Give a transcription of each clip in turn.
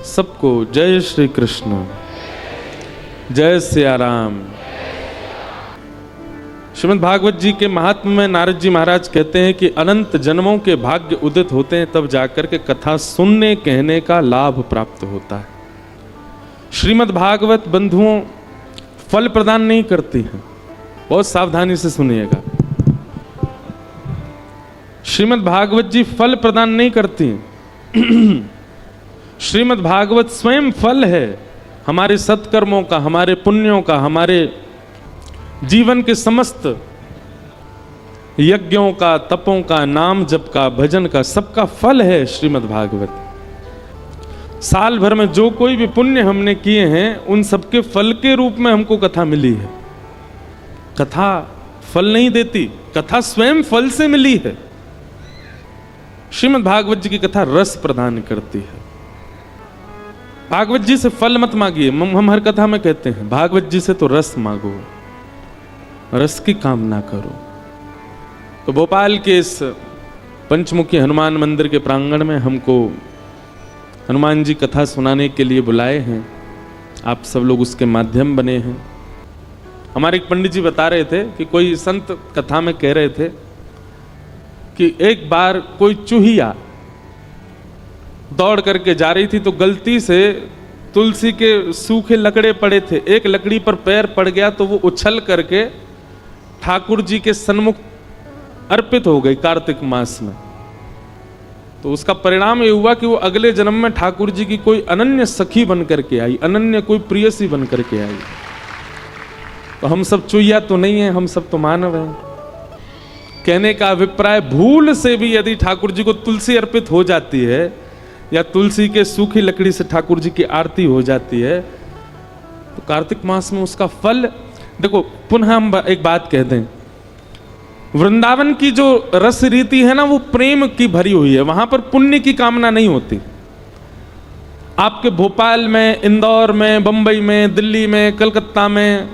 सबको जय श्री कृष्ण, जय सिया राम। श्रीमद् भागवत जी के महात्म्य में नारद जी महाराज कहते हैं कि अनंत जन्मों के भाग्य उदित होते हैं तब जाकर के कथा सुनने कहने का लाभ प्राप्त होता है। श्रीमद् भागवत बंधुओं फल प्रदान नहीं करती हैं, बहुत सावधानी से सुनिएगा। श्रीमद् भागवत जी फल प्रदान नहीं करती हैं। श्रीमद् भागवत स्वयं फल है हमारे सत्कर्मों का, हमारे पुण्यों का, हमारे जीवन के समस्त यज्ञों का, तपों का, नाम जप का, भजन का, सबका फल है श्रीमद् भागवत। साल भर में जो कोई भी पुण्य हमने किए हैं उन सबके फल के रूप में हमको कथा मिली है। कथा फल नहीं देती, कथा स्वयं फल से मिली है। श्रीमद् भागवत जी की कथा रस प्रदान करती है। भागवत जी से फल मत मांगिए, हम हर कथा में कहते हैं भागवत जी से तो रस मांगो, रस की कामना करो। तो भोपाल के इस पंचमुखी हनुमान मंदिर के प्रांगण में हमको हनुमान जी कथा सुनाने के लिए बुलाए हैं। आप सब लोग उसके माध्यम बने हैं। हमारे एक पंडित जी बता रहे थे कि कोई संत कथा में कह रहे थे कि एक बार कोई चूहिया दौड़ करके जा रही थी तो गलती से तुलसी के सूखे लकड़े पड़े थे, एक लकड़ी पर पैर पड़ गया तो वो उछल करके ठाकुर जी के सन्मुख अर्पित हो गई कार्तिक मास में। तो उसका परिणाम ये हुआ कि वो अगले जन्म में ठाकुर जी की कोई अनन्य सखी बन करके आई, अनन्य कोई प्रियसी बन करके आई। तो हम सब चूहिया तो नहीं है, हम सब तो मानव हैं। कहने का अभिप्राय भूल से भी यदि ठाकुर जी को तुलसी अर्पित हो जाती है या तुलसी के सूखी लकड़ी से ठाकुर जी की आरती हो जाती है तो कार्तिक मास में उसका फल देखो। पुनः हम एक बात कह दें, वृंदावन की जो रस रीति है ना वो प्रेम की भरी हुई है, वहां पर पुण्य की कामना नहीं होती। आपके भोपाल में, इंदौर में, बंबई में, दिल्ली में, कलकत्ता में,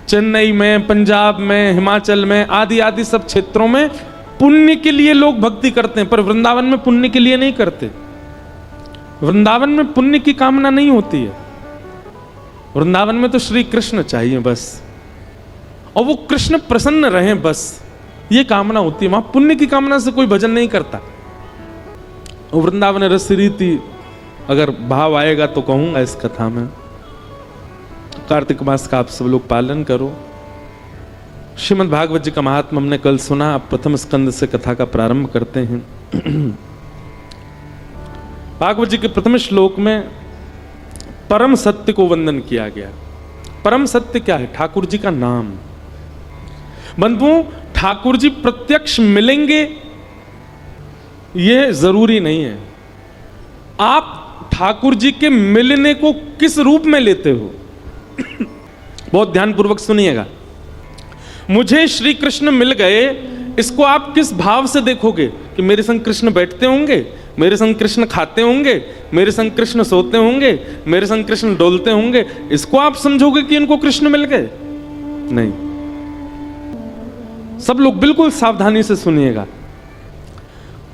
चेन्नई में, पंजाब में, हिमाचल में आदि आदि सब क्षेत्रों में पुण्य के लिए लोग भक्ति करते हैं, पर वृंदावन में पुण्य के लिए नहीं करते। वृंदावन में पुण्य की कामना नहीं होती है। वृंदावन में तो श्री कृष्ण चाहिए बस, और वो कृष्ण प्रसन्न रहें बस, ये कामना होती है। वहां पुण्य की कामना से कोई भजन नहीं करता। वृंदावन रस रीति अगर भाव आएगा तो कहूंगा इस कथा में। कार्तिक मास का आप सब लोग पालन करो। श्रीमद् भागवत जी का महात्मा हमने कल सुना। आप प्रथम स्कंद से कथा का प्रारंभ करते हैं। भागवत जी के प्रथम श्लोक में परम सत्य को वंदन किया गया। परम सत्य क्या है? ठाकुर जी का नाम। बंधुओं, ठाकुर जी प्रत्यक्ष मिलेंगे यह जरूरी नहीं है। आप ठाकुर जी के मिलने को किस रूप में लेते हो? बहुत ध्यानपूर्वक सुनिएगा। मुझे श्री कृष्ण मिल गए, इसको आप किस भाव से देखोगे? कि मेरे संग कृष्ण बैठते होंगे, मेरे संग कृष्ण खाते होंगे, मेरे संग कृष्ण सोते होंगे, मेरे संग कृष्ण डोलते होंगे, इसको आप समझोगे कि इनको कृष्ण मिल गए? नहीं। सब लोग बिल्कुल सावधानी से सुनिएगा।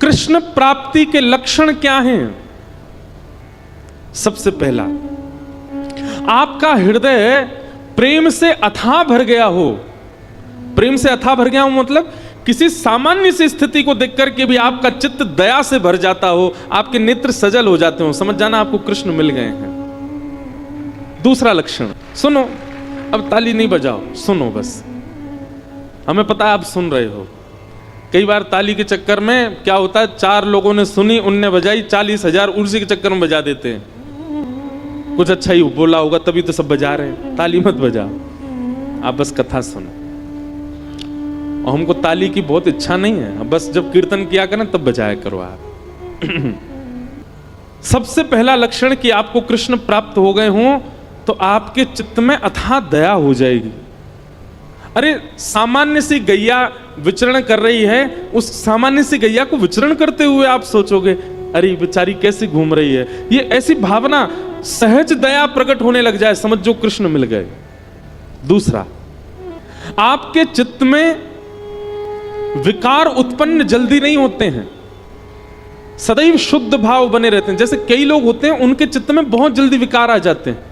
कृष्ण प्राप्ति के लक्षण क्या हैं? सबसे पहला, आपका हृदय प्रेम से अथाह भर गया हो। प्रेम से अथाह भर गया हो मतलब किसी सामान्य सी स्थिति को देख करके भी आपका चित्त दया से भर जाता हो, आपके नेत्र सजल हो जाते हो, समझ जाना आपको कृष्ण मिल गए हैं। दूसरा लक्षण सुनो, अब ताली नहीं बजाओ, सुनो बस। हमें पता है आप सुन रहे हो। कई बार ताली के चक्कर में क्या होता है, 4 लोगों ने सुनी, उनने बजाई, 40,000 उसी के चक्कर में बजा देते हैं। कुछ अच्छा ही बोला होगा तभी तो सब बजा रहे हैं। ताली मत बजाओ, आप बस कथा सुनो। और हमको ताली की बहुत इच्छा नहीं है, बस जब कीर्तन किया करें तब बजाया करो आप। सबसे पहला लक्षण कि आपको कृष्ण प्राप्त हो गए हों तो आपके चित्त में अथाह दया हो जाएगी। अरे सामान्य सी गैया विचरण कर रही है, उस सामान्य सी गैया को विचरण करते हुए आप सोचोगे अरे बेचारी कैसी घूम रही है, ये ऐसी भावना सहज दया प्रकट होने लग जाए, समझ जो कृष्ण मिल गए। दूसरा, आपके चित्त में विकार उत्पन्न जल्दी नहीं होते हैं। सदैव शुद्ध भाव बने रहते हैं। जैसे कई लोग होते हैं उनके चित्त में बहुत जल्दी विकार आ जाते हैं।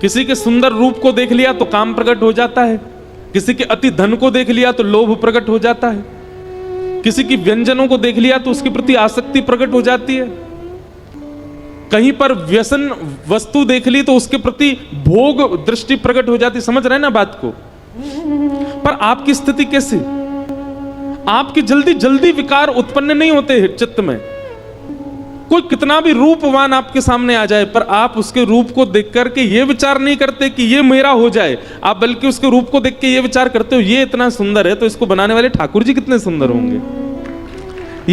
किसी के सुंदर रूप को देख लिया तो काम प्रकट हो जाता है, किसी के अति धन को देख लिया तो लोभ प्रकट हो जाता है, किसी की व्यंजनों को देख लिया तो उसके प्रति आसक्ति प्रकट हो जाती है, कहीं पर व्यसन वस्तु देख ली तो उसके प्रति भोग दृष्टि प्रकट हो जाती। समझ रहे हैं ना बात को? पर आपकी स्थिति कैसी? आपकी जल्दी जल्दी विकार उत्पन्न नहीं होते हैं चित्त में। कोई कितना भी रूपवान आपके सामने आ जाए, पर आप उसके रूप को देख करके ये विचार नहीं करते कि ये मेरा हो जाए, आप बल्कि उसके रूप को देख के ये विचार करते हो ये इतना सुंदर है तो इसको बनाने वाले ठाकुर जी कितने सुंदर होंगे,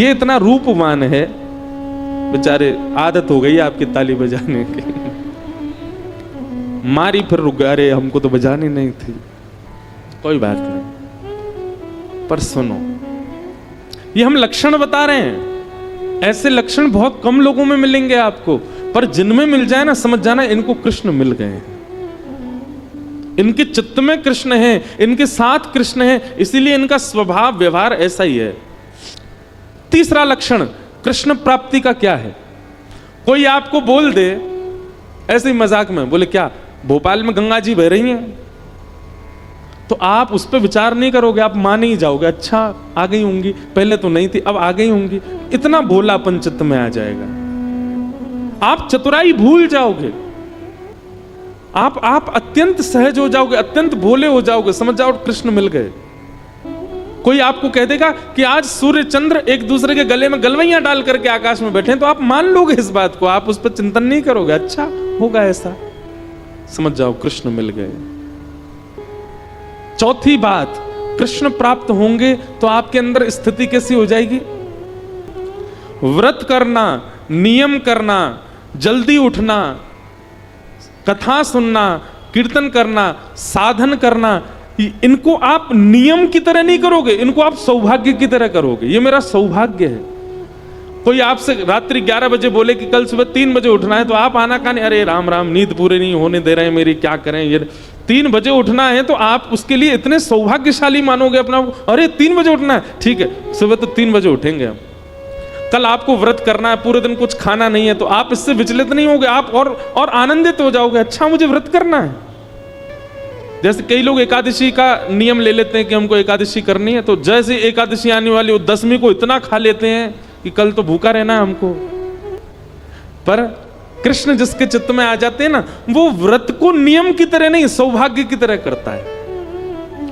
ये इतना रूपवान है, बेचारे आदत हो गई आपकी ताली बजाने की, मारी फिर रुक गए, अरे हमको तो बजानी नहीं थी। कोई बात नहीं, पर सुनो, ये हम लक्षण बता रहे हैं। ऐसे लक्षण बहुत कम लोगों में मिलेंगे आपको, पर जिनमें मिल जाए ना, समझ जाना इनको कृष्ण मिल गए हैं, इनके चित्त में कृष्ण है, इनके साथ कृष्ण है, इसीलिए इनका स्वभाव व्यवहार ऐसा ही है। तीसरा लक्षण कृष्ण प्राप्ति का क्या है? कोई आपको बोल दे ऐसे ही मजाक में, बोले क्या भोपाल में गंगा जी बह रही हैं, तो आप उस पर विचार नहीं करोगे, आप मान ही जाओगे, अच्छा आ गई होंगी, पहले तो नहीं थी अब आ गई होंगी। इतना भोलापन चित्त में आ जाएगा, आप चतुराई भूल जाओगे, आप अत्यंत सहज हो जाओगे, अत्यंत भोले हो जाओगे, समझ जाओ कृष्ण मिल गए। कोई आपको कह देगा कि आज सूर्य चंद्र एक दूसरे के गले में गलवैयां डाल करके आकाश में बैठे हैं, तो आप मान लोगे इस बात को, आप उस पर चिंतन नहीं करोगे, अच्छा होगा ऐसा, समझ जाओ कृष्ण मिल गए। चौथी बात, कृष्ण प्राप्त होंगे तो आपके अंदर स्थिति कैसी हो जाएगी? व्रत करना, नियम करना, जल्दी उठना, कथा सुनना, कीर्तन करना, साधन करना, इनको आप नियम की तरह नहीं करोगे, इनको आप सौभाग्य की तरह करोगे। ये मेरा सौभाग्य है। कोई आपसे रात्रि 11 बजे बोले कि कल सुबह 3 बजे उठना है, तो आप आना कानी, अरे राम राम नींद पूरी नहीं होने दे रहे हैं मेरी, क्या करें, ये 3 बजे उठना है, तो आप उसके लिए इतने सौभाग्यशाली मानोगे अपना, अरे 3 बजे उठना है, ठीक है सुबह तो 3 बजे उठेंगे हम। कल आपको व्रत करना है, पूरे दिन कुछ खाना नहीं है, तो आप इससे विचलित नहीं होगे, आप और आनंदित हो जाओगे, अच्छा मुझे व्रत करना है। जैसे कई लोग एकादशी का नियम ले लेते हैं कि हमको एकादशी करनी है, तो जैसे एकादशी आने वाली, वो 10वीं को इतना खा लेते हैं कि कल तो भूखा रहना है हमको। पर कृष्ण जिसके चित्त में आ जाते हैं ना, वो व्रत को नियम की तरह नहीं, सौभाग्य की तरह करता है,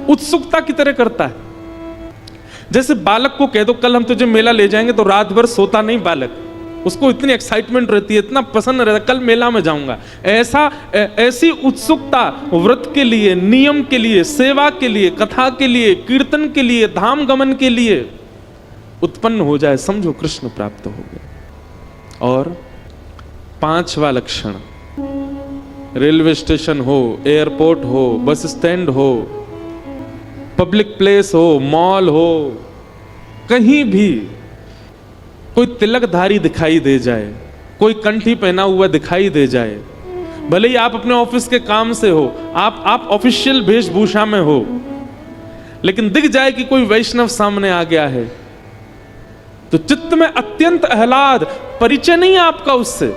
उत्सुकता की तरह करता है। जैसे बालक को कह दो कल हम तुझे मेला ले जाएंगे, तो रात भर सोता नहीं बालक, उसको इतनी एक्साइटमेंट रहती है, इतना पसंद रहता है, कल मेला में जाऊंगा। ऐसी उत्सुकता व्रत के लिए, नियम के लिए, सेवा के लिए, कथा के लिए, कीर्तन के लिए, धाम गमन के लिए उत्पन्न हो जाए, समझो कृष्ण प्राप्त हो गए। और 5वां लक्षण, रेलवे स्टेशन हो, एयरपोर्ट हो, बस स्टैंड हो, पब्लिक प्लेस हो, मॉल हो, कहीं भी कोई तिलकधारी दिखाई दे जाए, कोई कंठी पहना हुआ दिखाई दे जाए, भले ही आप अपने ऑफिस के काम से हो, आप ऑफिशियल वेशभूषा में हो, लेकिन दिख जाए कि कोई वैष्णव सामने आ गया है, तो चित्त में अत्यंत आह्लाद, परिचय नहीं है आपका उससे,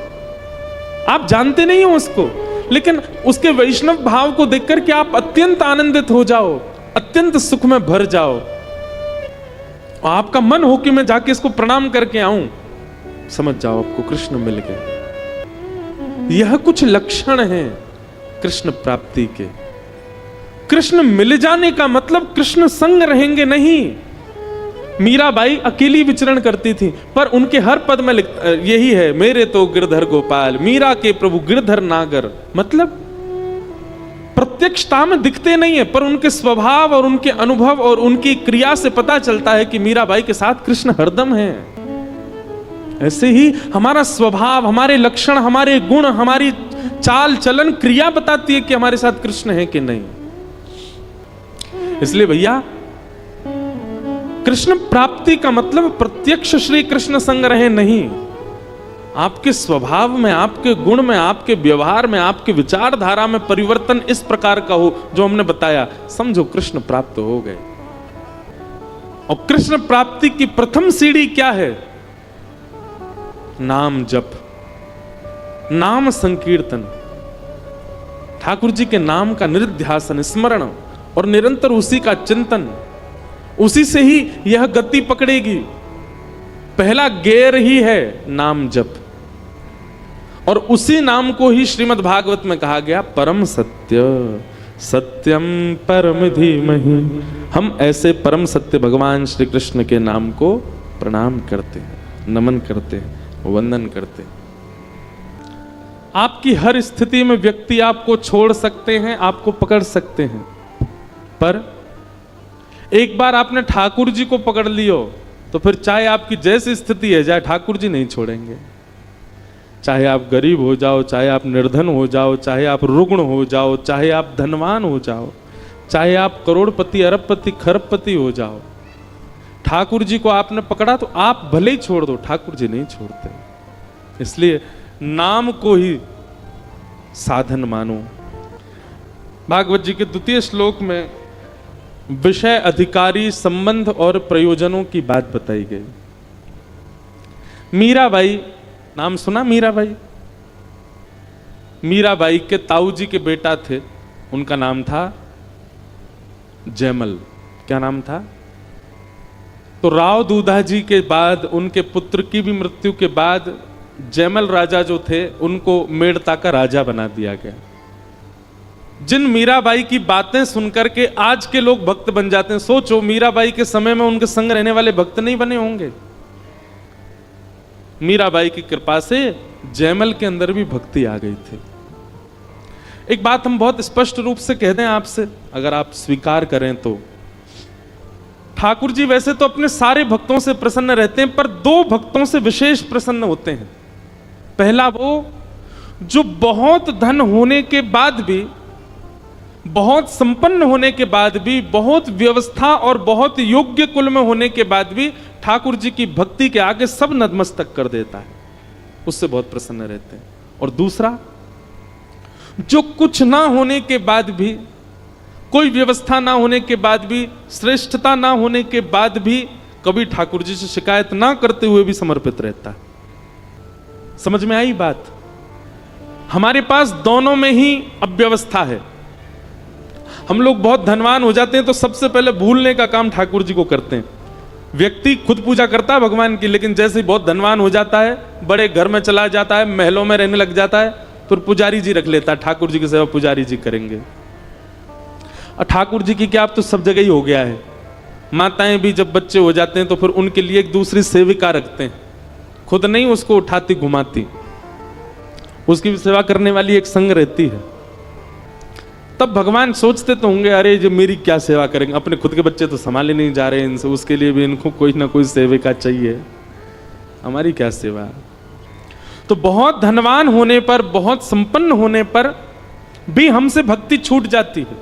आप जानते नहीं हो उसको, लेकिन उसके वैष्णव भाव को देखकर के आप अत्यंत आनंदित हो जाओ, अत्यंत सुख में भर जाओ, आपका मन हो कि मैं जाके इसको प्रणाम करके आऊं, समझ जाओ आपको कृष्ण मिल गए। यह कुछ लक्षण हैं कृष्ण प्राप्ति के। कृष्ण मिल जाने का मतलब कृष्ण संग रहेंगे नहीं। मीराबाई अकेली विचरण करती थी, पर उनके हर पद में यही है, मेरे तो गिरधर गोपाल, मीरा के प्रभु गिरधर नागर। मतलब प्रत्यक्षता में दिखते नहीं है, पर उनके स्वभाव और उनके अनुभव और उनकी क्रिया से पता चलता है कि मीराबाई के साथ कृष्ण हरदम है। ऐसे ही हमारा स्वभाव, हमारे लक्षण, हमारे गुण, हमारी चाल चलन, क्रिया बताती है कि हमारे साथ कृष्ण है कि नहीं। इसलिए भैया कृष्ण प्राप्ति का मतलब प्रत्यक्ष श्री कृष्ण संग रहे नहीं, आपके स्वभाव में, आपके गुण में, आपके व्यवहार में, आपके विचारधारा में परिवर्तन इस प्रकार का हो जो हमने बताया, समझो कृष्ण प्राप्त हो गए। और कृष्ण प्राप्ति की प्रथम सीढ़ी क्या है? नाम जप, नाम संकीर्तन, ठाकुर जी के नाम का निरुध्यासन, स्मरण और निरंतर उसी का चिंतन, उसी से ही यह गति पकड़ेगी। पहला गेर ही है नाम जप, और उसी नाम को ही श्रीमद् भागवत में कहा गया परम सत्य, सत्यम परम धीमहि। हम ऐसे परम सत्य भगवान श्री कृष्ण के नाम को प्रणाम करते हैं, नमन करते हैं, वंदन करते हैं। आपकी हर स्थिति में व्यक्ति आपको छोड़ सकते हैं, आपको पकड़ सकते हैं, पर एक बार आपने ठाकुर जी को पकड़ लियो तो फिर चाहे आपकी जैसी स्थिति है जाए, ठाकुर जी नहीं छोड़ेंगे। चाहे आप गरीब हो जाओ, चाहे आप निर्धन हो जाओ, चाहे आप रुग्ण हो जाओ, चाहे आप धनवान हो जाओ, चाहे आप करोड़पति, अरबपति, खरबपति हो जाओ, ठाकुर जी को आपने पकड़ा तो आप भले ही छोड़ दो, ठाकुर जी नहीं छोड़ते। इसलिए नाम को ही साधन मानो। भागवत जी के द्वितीय श्लोक में विषय, अधिकारी, संबंध और प्रयोजनों की बात बताई गई। मीराबाई, नाम सुना मीराबाई? मीराबाई के ताऊ जी के बेटा थे, उनका नाम था जयमल। क्या नाम था? तो राव दूधा जी के बाद, उनके पुत्र की भी मृत्यु के बाद जयमल राजा जो थे उनको मेड़ता का राजा बना दिया गया। जिन मीराबाई की बातें सुनकर के आज के लोग भक्त बन जाते हैं, सोचो मीराबाई के समय में उनके संग रहने वाले भक्त नहीं बने होंगे। मीराबाई की कृपा से जयमल के अंदर भी भक्ति आ गई थी। एक बात हम बहुत स्पष्ट रूप से कह दें आपसे, अगर आप स्वीकार करें तो, ठाकुर जी वैसे तो अपने सारे भक्तों से प्रसन्न रहते हैं, पर दो भक्तों से विशेष प्रसन्न होते हैं। पहला वो जो बहुत धन होने के बाद भी, बहुत संपन्न होने के बाद भी, बहुत व्यवस्था और बहुत योग्य कुल में होने के बाद भी ठाकुर जी की भक्ति के आगे सब नतमस्तक कर देता है, उससे बहुत प्रसन्न रहते हैं। और दूसरा, जो कुछ ना होने के बाद भी, कोई व्यवस्था ना होने के बाद भी, श्रेष्ठता ना होने के बाद भी कभी ठाकुर जी से शिकायत ना करते हुए भी समर्पित रहता है। समझ में आई बात? हमारे पास दोनों में ही अव्यवस्था है। हम लोग बहुत धनवान हो जाते हैं तो सबसे पहले भूलने का काम ठाकुर जी को करते हैं। व्यक्ति खुद पूजा करता है भगवान की, लेकिन जैसे ही बहुत धनवान हो जाता है, बड़े घर में चला जाता है, महलों में रहने लग जाता है, तो पुजारी जी रख लेता है, ठाकुर जी की सेवा पुजारी जी करेंगे। और ठाकुर जी की क्या, अब तो सब जगह ही हो गया है। माताएं भी जब बच्चे हो जाते हैं तो फिर उनके लिए एक दूसरी सेविका रखते हैं, खुद नहीं उसको उठाती घुमाती, उसकी भी सेवा करने वाली एक संग रहती है। तब भगवान सोचते तो होंगे, अरे जो मेरी क्या सेवा करेंगे, अपने खुद के बच्चे तो संभाले नहीं जा रहे इनसे, उसके लिए भी इनको कोई ना कोई सेविका चाहिए, हमारी क्या सेवा। तो बहुत धनवान होने पर, बहुत संपन्न होने पर भी हमसे भक्ति छूट जाती है,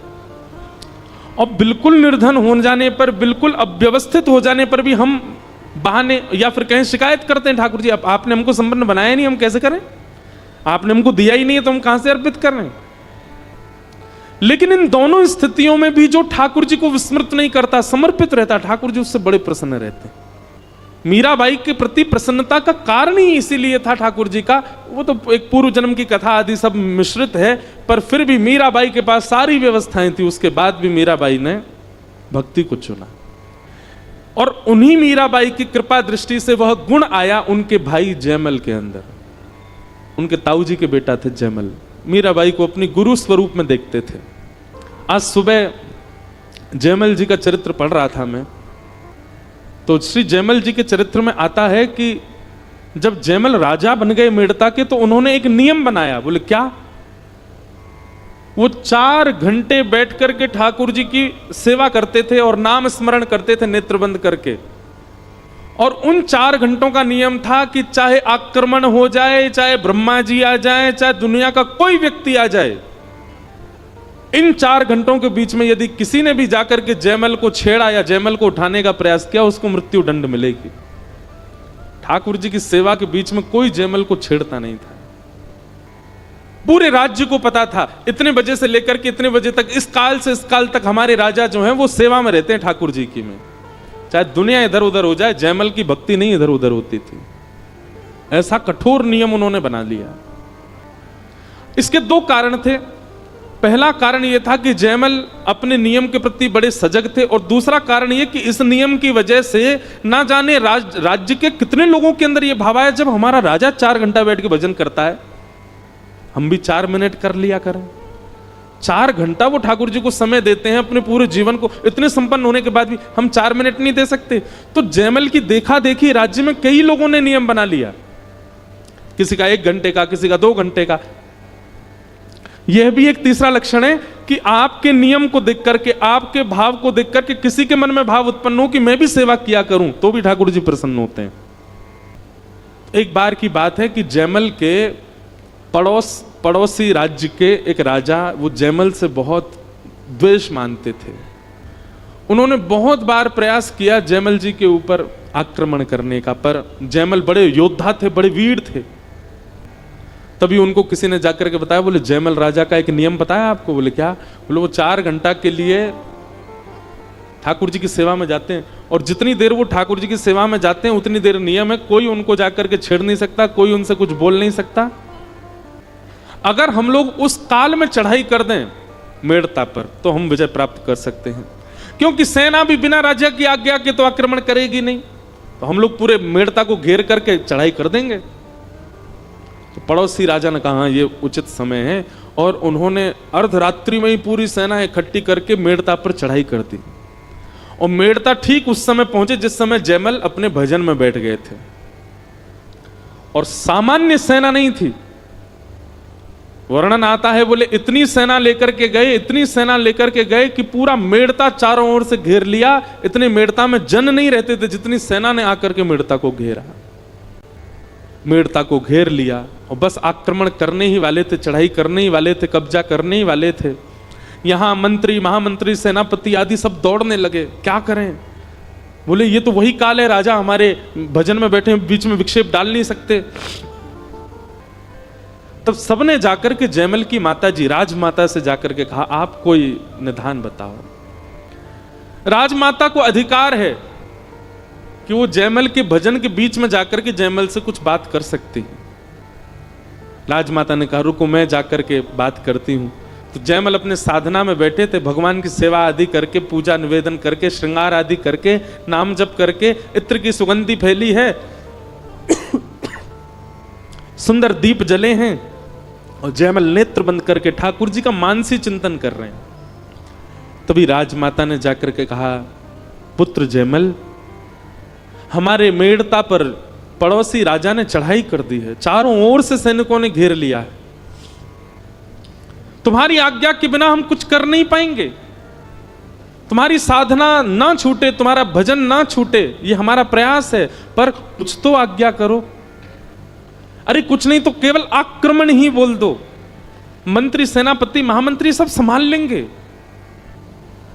और बिल्कुल निर्धन हो जाने पर, बिल्कुल अव्यवस्थित हो जाने पर भी हम बहाने या फिर कहीं शिकायत करते हैं, ठाकुर जी आपने हमको संपन्न बनाया नहीं, हम कैसे करें, आपने हमको दिया ही नहीं है तो हम कहां से अर्पित कर रहे हैं। लेकिन इन दोनों स्थितियों में भी जो ठाकुर जी को विस्मृत नहीं करता, समर्पित रहता, ठाकुर जी उससे बड़े प्रसन्न रहते हैं। मीराबाई के प्रति प्रसन्नता का कारण ही इसीलिए था ठाकुर जी का, वो तो एक पूर्व जन्म की कथा आदि सब मिश्रित है, पर फिर भी मीराबाई के पास सारी व्यवस्थाएं थी, उसके बाद भी मीराबाई ने भक्ति को चुना। और उन्हीं मीराबाई की कृपा दृष्टि से वह गुण आया उनके भाई जयमल के अंदर। उनके ताऊ जी के बेटा थे जयमल, मीराबाई को अपनी गुरु स्वरूप में देखते थे। आज सुबह जयमल जी का चरित्र पढ़ रहा था मैं, तो श्री जयमल जी के चरित्र में आता है कि जब जयमल राजा बन गए मेड़ता के, तो उन्होंने एक नियम बनाया। बोले क्या? वो 4 घंटे बैठ करके ठाकुर जी की सेवा करते थे और नाम स्मरण करते थे नेत्र बंद करके। और उन 4 घंटों का नियम था कि चाहे आक्रमण हो जाए, चाहे ब्रह्मा जी आ जाए, चाहे दुनिया का कोई व्यक्ति आ जाए, इन 4 घंटों के बीच में यदि किसी ने भी जाकर के जयमल को छेड़ा या जयमल को उठाने का प्रयास किया, उसको मृत्यु दंड मिलेगी। ठाकुर जी की सेवा के बीच में कोई जयमल को छेड़ता नहीं था। पूरे राज्य को पता था, इतने बजे से लेकर के इतने बजे तक, इस काल से इस काल तक हमारे राजा जो हैं वो सेवा में रहते हैं ठाकुर जी की में। चाहे दुनिया इधर उधर हो जाए, जयमल की भक्ति नहीं इधर उधर होती थी। ऐसा कठोर नियम उन्होंने बना लिया। इसके दो कारण थे। पहला कारण यह था कि जयमल अपने नियम के प्रति बड़े सजग थे, और दूसरा कारण यह कि इस नियम की वजह से ना जाने राज्य के कितने लोगों के अंदर यह भाव आया, जब हमारा राजा 4 घंटा बैठ के भजन करता है, हम भी 4 मिनट कर लिया करें। 4 घंटा वो ठाकुर जी को समय देते हैं अपने पूरे जीवन को, इतने संपन्न होने के बाद भी हम 4 मिनट नहीं दे सकते। तो जयमल की देखा देखी राज्य में कई लोगों ने नियम बना लिया, किसी का 1 घंटे का, किसी का 2 घंटे का। यह भी एक तीसरा लक्षण है कि आपके नियम को देख करके, आपके भाव को देख करके किसी के मन में भाव उत्पन्न हो कि मैं भी सेवा किया करूं, तो भी ठाकुर जी प्रसन्न होते हैं। एक बार की बात है कि जयमल के पड़ोसी राज्य के एक राजा वो जयमल से बहुत द्वेष मानते थे। उन्होंने बहुत बार प्रयास किया जयमल जी के ऊपर आक्रमण करने का, पर जयमल बड़े योद्धा थे, बड़े वीर थे। तभी उनको किसी ने जाकर के बताया, बोले जयमल राजा का एक नियम बताया आपको? बोले क्या? बोले वो 4 घंटा के लिए ठाकुर जी की सेवा में जाते हैं, और जितनी देर वो ठाकुर जी की सेवा में जाते हैं उतनी देर नियम है, कोई उनको जाकर के छेड़ नहीं सकता, कोई उनसे कुछ बोल नहीं सकता। अगर हम लोग उस काल में चढ़ाई कर दें मेड़ता पर, तो हम विजय प्राप्त कर सकते हैं, क्योंकि सेना भी बिना राजा की आज्ञा के तो आक्रमण करेगी नहीं। तो हम लोग पूरे मेड़ता को घेर करके चढ़ाई कर देंगे। तो पड़ोसी राजा ने कहा ये उचित समय है, और उन्होंने अर्धरात्रि में ही पूरी सेना इकट्ठी करके मेड़ता पर चढ़ाई कर दी। और मेड़ता ठीक उस समय पहुंचे जिस समय जयमल अपने भजन में बैठ गए थे, और सामान्य सेना नहीं थी। वर्णन आता है, बोले इतनी सेना लेकर के गए, इतनी सेना लेकर के गए कि पूरा मेड़ता चारों ओर से घेर लिया। इतने मेड़ता में जन नहीं रहते थे जितनी सेना ने आकर के मेड़ता को घेरा। मेड़ता को घेर लिया और बस आक्रमण करने ही वाले थे, चढ़ाई करने ही वाले थे, कब्जा करने ही वाले थे। यहां मंत्री, महामंत्री, सेनापति आदि सब दौड़ने लगे, क्या करें? बोले ये तो वही काल है, राजा हमारे भजन में बैठे, बीच में विक्षेप डाल नहीं सकते। तब सबने जाकर के जयमल की माता जी, राजमाता से जाकर के कहा, आप कोई निदान बताओ। राजमाता को अधिकार है कि वो जयमल के भजन के बीच में जाकर के जयमल से कुछ बात कर सकती है। राजमाता ने कहा, रुको मैं जाकर के बात करती हूं। तो जयमल अपने साधना में बैठे थे, भगवान की सेवा आदि करके, पूजा निवेदन करके, श्रृंगार आदि करके, नाम जप करके, इत्र की सुगंधि फैली है, सुंदर दीप जले हैं, और जयमल नेत्र बंद करके ठाकुर जी का मानसी चिंतन कर रहे हैं। तभी राजमाता ने जाकर के कहा, पुत्र जयमल, हमारे मेड़ता पर पड़ोसी राजा ने चढ़ाई कर दी है, चारों ओर से सैनिकों ने घेर लिया है। तुम्हारी आज्ञा के बिना हम कुछ कर नहीं पाएंगे। तुम्हारी साधना ना छूटे, तुम्हारा भजन ना छूटे, ये हमारा प्रयास है, पर कुछ तो आज्ञा करो। अरे कुछ नहीं तो केवल आक्रमण ही बोल दो, मंत्री, सेनापति, महामंत्री सब संभाल लेंगे।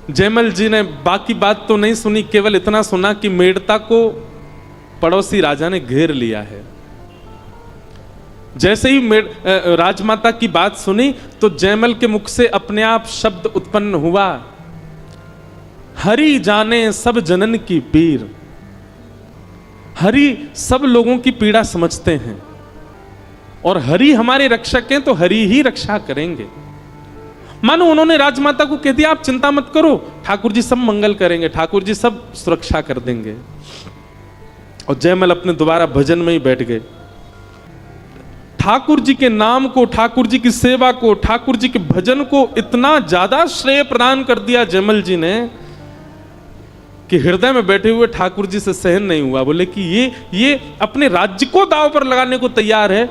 जयमल जी ने बाकी बात तो नहीं सुनी, केवल इतना सुना कि मेड़ता को पड़ोसी राजा ने घेर लिया है। जैसे ही राजमाता की बात सुनी तो जयमल के मुख से अपने आप शब्द उत्पन्न हुआ, हरि जाने सब जनन की पीर। हरि सब लोगों की पीड़ा समझते हैं, और हरि हमारे रक्षक हैं, तो हरि ही रक्षा करेंगे। मानो उन्होंने राजमाता को कह दिया, आप चिंता मत करो, ठाकुर जी सब मंगल करेंगे, ठाकुर जी सब सुरक्षा कर देंगे। और जयमल अपने दोबारा भजन में ही बैठ गए। ठाकुर जी के नाम को, ठाकुर जी की सेवा को, ठाकुर जी के भजन को इतना ज्यादा श्रेय प्रदान कर दिया जयमल जी ने कि हृदय में बैठे हुए ठाकुर जी से सहन नहीं हुआ। बोले कि ये अपने राज्य को दांव पर लगाने को तैयार है,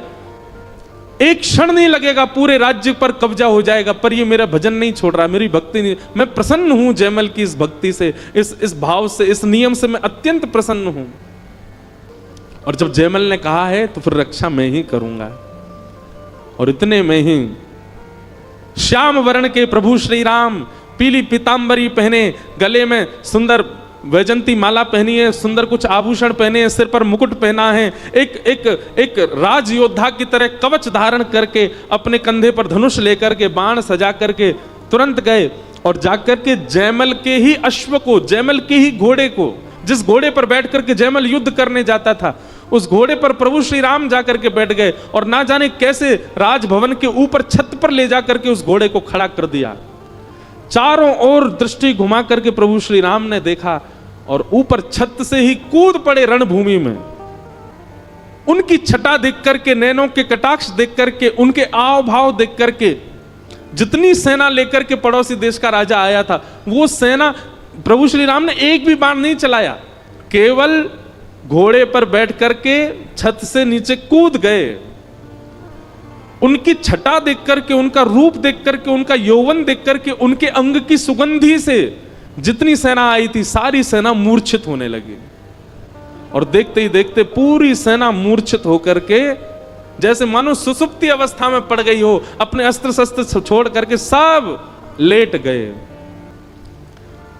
एक क्षण नहीं लगेगा, पूरे राज्य पर कब्जा हो जाएगा, पर ये मेरा भजन नहीं छोड़ रहा, मेरी भक्ति नहीं। मैं प्रसन्न हूं जयमल की इस भक्ति से, इस भाव से, इस नियम से मैं अत्यंत प्रसन्न हूं। और जब जयमल ने कहा है तो फिर रक्षा मैं ही करूंगा। और इतने में ही श्याम वर्ण के प्रभु श्री राम पीली पीतांबरी पहने, गले में सुंदर वैजंती माला पहनी है, सुंदर कुछ आभूषण पहने हैं, सिर पर मुकुट पहना है, एक राज योद्धा की तरह कवच धारण करके, अपने कंधे पर धनुष लेकर के, बाण सजा करके तुरंत गए और जाकर के जयमल के ही अश्व को, जयमल के ही घोड़े को, जिस घोड़े पर बैठ करके जयमल युद्ध करने जाता था, उस घोड़े पर प्रभु श्री राम जाकर के बैठ गए और ना जाने कैसे राजभवन के ऊपर छत पर ले जाकर के उस घोड़े को खड़ा कर दिया। चारों ओर दृष्टि घुमा करके प्रभु श्री राम ने देखा और ऊपर छत से ही कूद पड़े रणभूमि में। उनकी छटा देख करके, नैनों के कटाक्ष देख करके, उनके आव भाव देख करके, जितनी सेना लेकर के पड़ोसी देश का राजा आया था, वो सेना प्रभु श्री राम ने एक भी बाण नहीं चलाया, केवल घोड़े पर बैठ करके छत से नीचे कूद गए। उनकी छटा देख करके, उनका रूप देख करके, उनका यौवन देख करके, उनके अंग की सुगंधी से जितनी सेना आई थी सारी सेना मूर्छित होने लगी। और देखते ही देखते पूरी सेना मूर्छित होकर के जैसे मानो सुसुप्ति अवस्था में पड़ गई हो, अपने अस्त्र शस्त्र छोड़ करके सब लेट गए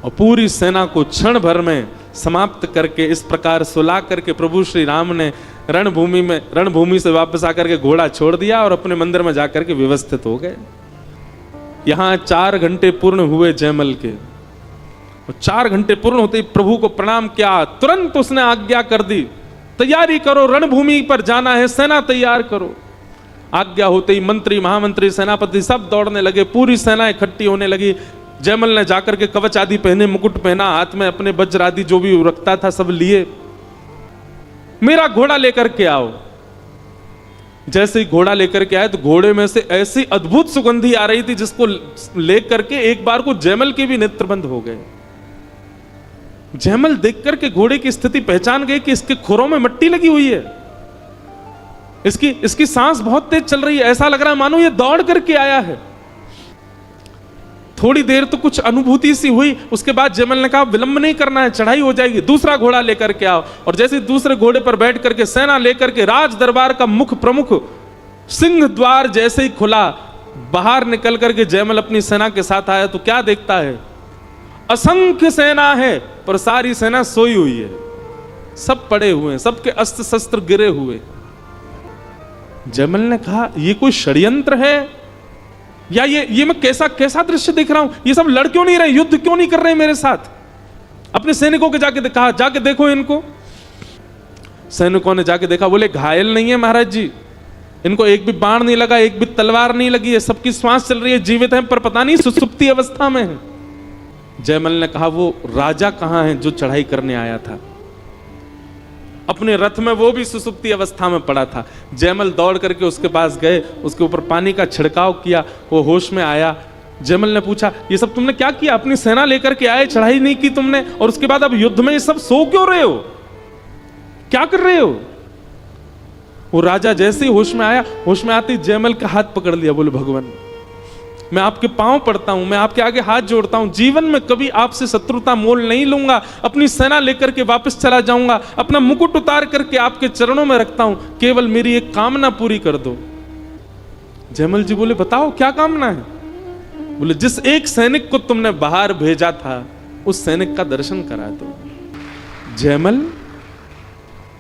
और पूरी सेना को क्षण भर में समाप्त करके इस प्रकार सुला करके प्रभु श्री राम ने रणभूमि से वापस आकर के घोड़ा छोड़ दिया और अपने मंदिर में जाकर के व्यवस्थित हो गए। यहां 4 घंटे पूर्ण हुए जयमल के, और 4 घंटे पूर्ण होते ही प्रभु को प्रणाम किया। तुरंत उसने आज्ञा कर दी, तैयारी करो, रणभूमि पर जाना है, सेना तैयार करो। आज्ञा होते ही मंत्री, महामंत्री, सेनापति सब दौड़ने लगे, पूरी सेना इकट्ठी होने लगी। जयमल ने जाकर के कवच आदि पहने, मुकुट पहना, हाथ में अपने वज्र आदि जो भी रखता था सब लिए। मेरा घोड़ा लेकर के आओ। जैसे ही घोड़ा लेकर के आए तो घोड़े में से ऐसी अद्भुत सुगंधी आ रही थी जिसको लेकर के एक बार को जयमल के भी नेत्र बंद हो गए। जयमल देख करके घोड़े की स्थिति पहचान गए कि इसके खुरों में मिट्टी लगी हुई है, इसकी सांस बहुत तेज चल रही है, ऐसा लग रहा है मानो ये दौड़ करके आया है। थोड़ी देर तो कुछ अनुभूति सी हुई, उसके बाद जयमल ने कहा विलंब नहीं करना है, चढ़ाई हो जाएगी, दूसरा घोड़ा लेकर के आओ। और जैसे दूसरे घोड़े पर बैठ करके सेना लेकर के राज दरबार का मुख प्रमुख सिंह द्वार जैसे ही खुला, बाहर निकल करके जयमल अपनी सेना के साथ आया तो क्या देखता है, असंख्य सेना है पर सारी सेना सोई हुई है, सब पड़े हुए हैं, सबके अस्त्र शस्त्र गिरे हुए। जयमल ने कहा ये कोई षड्यंत्र है या ये मैं कैसा दृश्य देख रहा हूं, ये सब लड़ क्यों नहीं रहे, युद्ध क्यों नहीं कर रहे मेरे साथ। अपने सैनिकों के जाके देखो इनको। सैनिकों ने जाके देखा, बोले घायल नहीं है महाराज जी, इनको एक भी बाण नहीं लगा, एक भी तलवार नहीं लगी है, सबकी श्वास चल रही है, जीवित हैं पर पता नहीं सुसुप्ति अवस्था में है। जयमल ने कहा वो राजा कहां है जो चढ़ाई करने आया था, अपने रथ में वो भी सुसुप्ति अवस्था में पड़ा था। जयमल दौड़ करके उसके पास गए, उसके ऊपर पानी का छिड़काव किया, वो होश में आया। जयमल ने पूछा ये सब तुमने क्या किया, अपनी सेना लेकर के आए, चढ़ाई नहीं की तुमने, और उसके बाद अब युद्ध में ये सब सो क्यों रहे हो, क्या कर रहे हो। वो राजा जैसे ही होश में आया, होश में आते ही जयमल का हाथ पकड़ लिया, बोले भगवान मैं आपके पांव पड़ता हूं, मैं आपके आगे हाथ जोड़ता हूं, जीवन में कभी आपसे शत्रुता मोल नहीं लूंगा, अपनी सेना लेकर के वापस चला जाऊंगा, अपना मुकुट उतार करके आपके चरणों में रखता हूं, केवल मेरी एक कामना पूरी कर दो। जयमल जी बोले बताओ क्या कामना है। बोले जिस एक सैनिक को तुमने बाहर भेजा था उस सैनिक का दर्शन करा दो। जयमल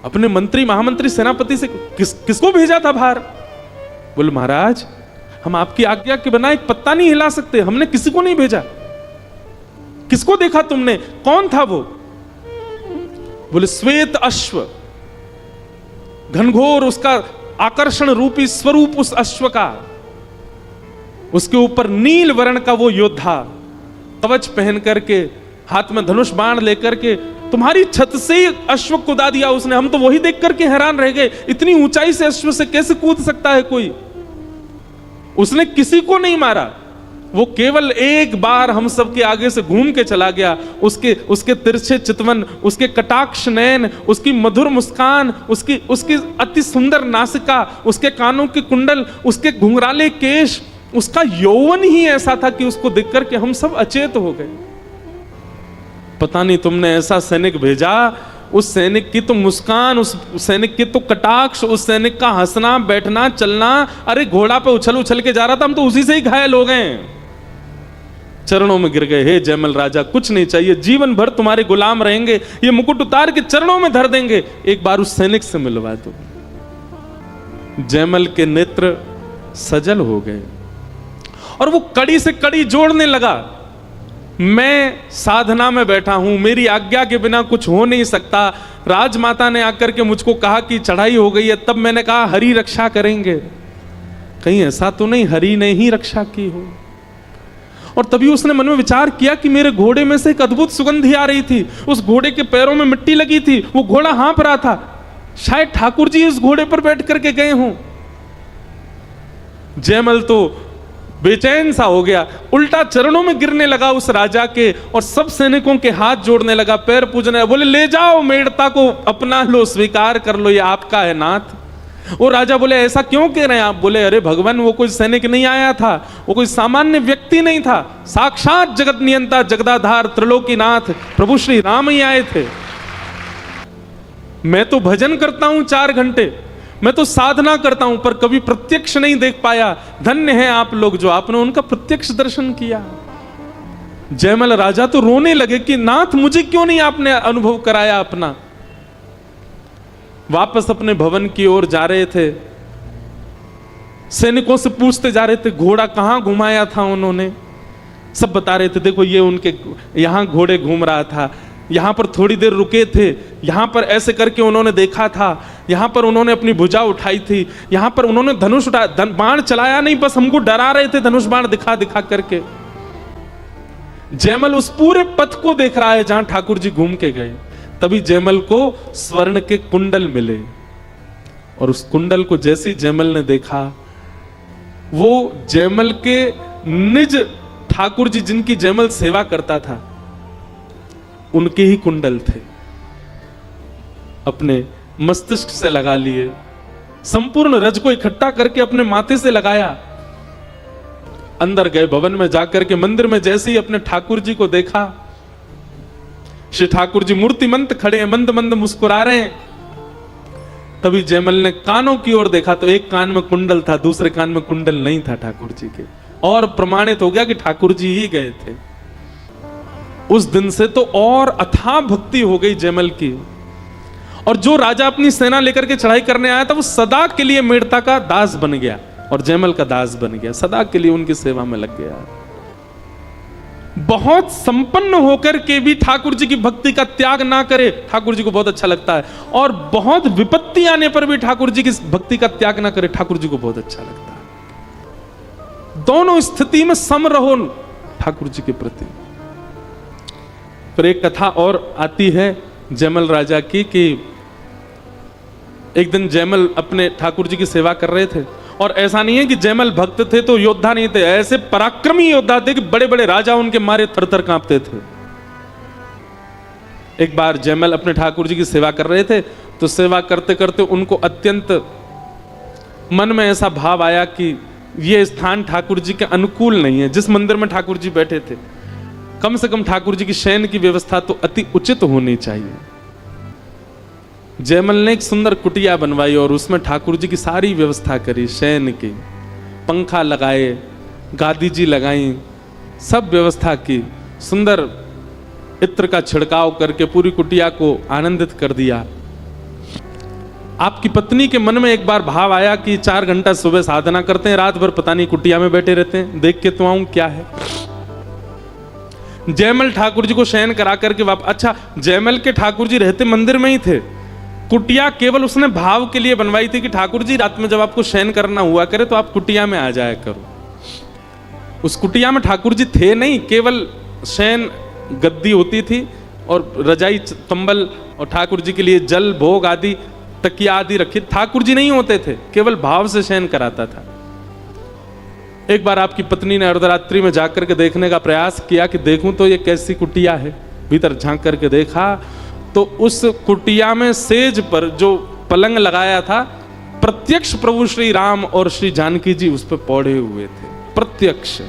अपने मंत्री, महामंत्री, सेनापति से किसको भेजा था बाहर। बोले महाराज हम आपकी आज्ञा के बिना एक पत्ता नहीं हिला सकते, हमने किसी को नहीं भेजा। किसको देखा तुमने, कौन था वो। बोले श्वेत अश्व, घनघोर उसका आकर्षण रूपी स्वरूप उस अश्व का, उसके ऊपर नील वर्ण का वो योद्धा, कवच पहन करके, हाथ में धनुष बाण लेकर के, तुम्हारी छत से ही अश्व कूदा दिया उसने। हम तो वही देख करके हैरान रह गए, इतनी ऊंचाई से अश्व से कैसे कूद सकता है कोई। उसने किसी को नहीं मारा, वो केवल एक बार हम सबके आगे से घूम के चला गया। उसके तिरछे चितवन, उसके कटाक्ष नयन, उसकी मधुर मुस्कान, उसकी अति सुंदर नासिका, उसके कानों के कुंडल, उसके घुंघराले केश, उसका यौवन ही ऐसा था कि उसको देख करके हम सब अचेत हो गए। पता नहीं तुमने ऐसा सैनिक भेजा, उस सैनिक की तो मुस्कान, उस सैनिक की तो कटाक्ष, उस सैनिक का हंसना, बैठना, चलना, अरे घोड़ा पे उछल उछल के जा रहा था, हम तो उसी से ही घायल हो गए। चरणों में गिर गए, हे जयमल राजा कुछ नहीं चाहिए, जीवन भर तुम्हारे गुलाम रहेंगे, ये मुकुट उतार के चरणों में धर देंगे, एक बार उस सैनिक से मिलवा दो। जयमल के नेत्र सजल हो गए और वो कड़ी से कड़ी जोड़ने लगा। मैं साधना में बैठा हूं, मेरी आज्ञा के बिना कुछ हो नहीं सकता, राजमाता ने आकर के मुझको कहा कि चढ़ाई हो गई है, तब मैंने कहा हरि रक्षा करेंगे। कहीं ऐसा तो नहीं हरि ने ही रक्षा की हो। और तभी उसने मन में विचार किया कि मेरे घोड़े में से एक अद्भुत सुगंधी आ रही थी, उस घोड़े के पैरों में मिट्टी लगी थी, वो घोड़ा हाँफ रहा था, शायद ठाकुर जी उस घोड़े पर बैठ करके गए हों। जयमल तो बेचैन सा हो गया, उल्टा चरणों में गिरने लगा उस राजा के और सब सैनिकों के हाथ जोड़ने लगा, पैर पूजने, बोले ले जाओ मेड़ता को, अपना लो, स्वीकार कर लो, ये आपका है नाथ। वो राजा बोले ऐसा क्यों कह रहे हैं आप? बोले अरे भगवान, वो कोई सैनिक नहीं आया था, वो कोई सामान्य व्यक्ति नहीं था, साक्षात जगत नियंता जगदाधार त्रिलोकीनाथ प्रभु श्री राम ही आए थे। मैं तो भजन करता हूं 4 घंटे, मैं तो साधना करता हूं, पर कभी प्रत्यक्ष नहीं देख पाया। धन्य है आप लोग जो आपने उनका प्रत्यक्ष दर्शन किया। जयमल राजा तो रोने लगे कि नाथ मुझे क्यों नहीं आपने अनुभव कराया अपना। वापस अपने भवन की ओर जा रहे थे, सैनिकों से पूछते जा रहे थे घोड़ा कहां घुमाया था उन्होंने। सब बता रहे थे देखो ये उनके यहां घोड़े घूम रहा था, यहां पर थोड़ी देर रुके थे, यहां पर ऐसे करके उन्होंने देखा था, यहां पर उन्होंने अपनी भुजा उठाई थी, यहां पर उन्होंने धनुष उठाया, बाण चलाया नहीं, बस हमको डरा रहे थे धनुष बाण दिखा दिखा करके। जयमल उस पूरे पथ को देख रहा है जहां ठाकुर जी घूम के गए। तभी जयमल को स्वर्ण के कुंडल मिले और उस कुंडल को जैसे ही जयमल ने देखा, वो जयमल के निज ठाकुर जी जिनकी जयमल सेवा करता था उनके ही कुंडल थे। अपने मस्तिष्क से लगा लिए, संपूर्ण रज को इकट्ठा करके अपने माथे से लगाया। अंदर गए, भवन में जाकर के मंदिर में जैसे ही अपने ठाकुर जी को देखा, श्री ठाकुर जी मूर्तिमंत खड़े हैं, मंद मंद मुस्कुरा रहे हैं। तभी जयमल ने कानों की ओर देखा तो एक कान में कुंडल था, दूसरे कान में कुंडल नहीं था ठाकुर जी के, और प्रमाणित हो गया कि ठाकुर जी ही गए थे। उस दिन से तो और अथाह भक्ति हो गई जयमल की। और जो राजा अपनी सेना लेकर के चढ़ाई करने आया था वो सदा के लिए मेड़ता का दास बन गया और जयमल का दास बन गया, सदा के लिए उनकी सेवा में लग गया। बहुत संपन्न होकर के भी ठाकुर जी की भक्ति का त्याग ना करे, ठाकुर जी को बहुत अच्छा लगता है। और बहुत विपत्ति आने पर भी ठाकुर जी की भक्ति का त्याग ना करे, ठाकुर जी को बहुत अच्छा लगता है। दोनों स्थिति में सम रहो ठाकुर जी के प्रति। फिर एक कथा और आती है जयमल राजा की कि एक दिन जयमल अपने ठाकुर जी की सेवा कर रहे थे, और ऐसा नहीं है कि जयमल भक्त थे तो योद्धा नहीं थे, ऐसे पराक्रमी योद्धा थे कि बड़े बड़े राजा उनके मारे थर-थर कांपते थे। एक बार जयमल अपने ठाकुर जी की सेवा कर रहे थे, तो सेवा करते करते उनको अत्यंत मन में ऐसा भाव आया कि यह स्थान ठाकुर जी के अनुकूल नहीं है। जिस मंदिर में ठाकुर जी बैठे थे, कम से कम ठाकुर जी की शयन की व्यवस्था तो अति उचित होनी चाहिए। जयमल ने एक सुंदर कुटिया बनवाई और उसमें ठाकुर जी की सारी व्यवस्था करी, शयन की, पंखा लगाए, गादी जी लगाई, सब व्यवस्था की, सुंदर इत्र का छिड़काव करके पूरी कुटिया को आनंदित कर दिया। आपकी पत्नी के मन में एक बार भाव आया कि 4 घंटा सुबह साधना करते हैं, रात भर पता नहीं कुटिया में बैठे रहते हैं, देख के तो आऊं क्या है। जयमल ठाकुर जी को शयन करा करके अच्छा, जयमल के ठाकुर जी रहते मंदिर में ही थे, कुटिया केवल उसने भाव के लिए बनवाई थी कि ठाकुर जी रात में जब आपको शयन करना हुआ करे तो आप कुटिया में आ जाया करो। उस कुटिया में ठाकुर जी थे नहीं, केवल शयन गद्दी होती थी और रजाई कंबल और ठाकुर जी के लिए जल भोग आदि तकिया आदि रखी। ठाकुर जी नहीं होते थे, केवल भाव से शयन कराता था। एक बार आपकी पत्नी ने अर्धरात्रि में जाकर के देखने का प्रयास किया कि देखूं तो ये कैसी कुटिया है। भीतर झांक करके देखा तो उस कुटिया में सेज पर जो पलंग लगाया था, प्रत्यक्ष प्रभु श्री राम और श्री जानकी जी उस पर पौड़े हुए थे, प्रत्यक्ष।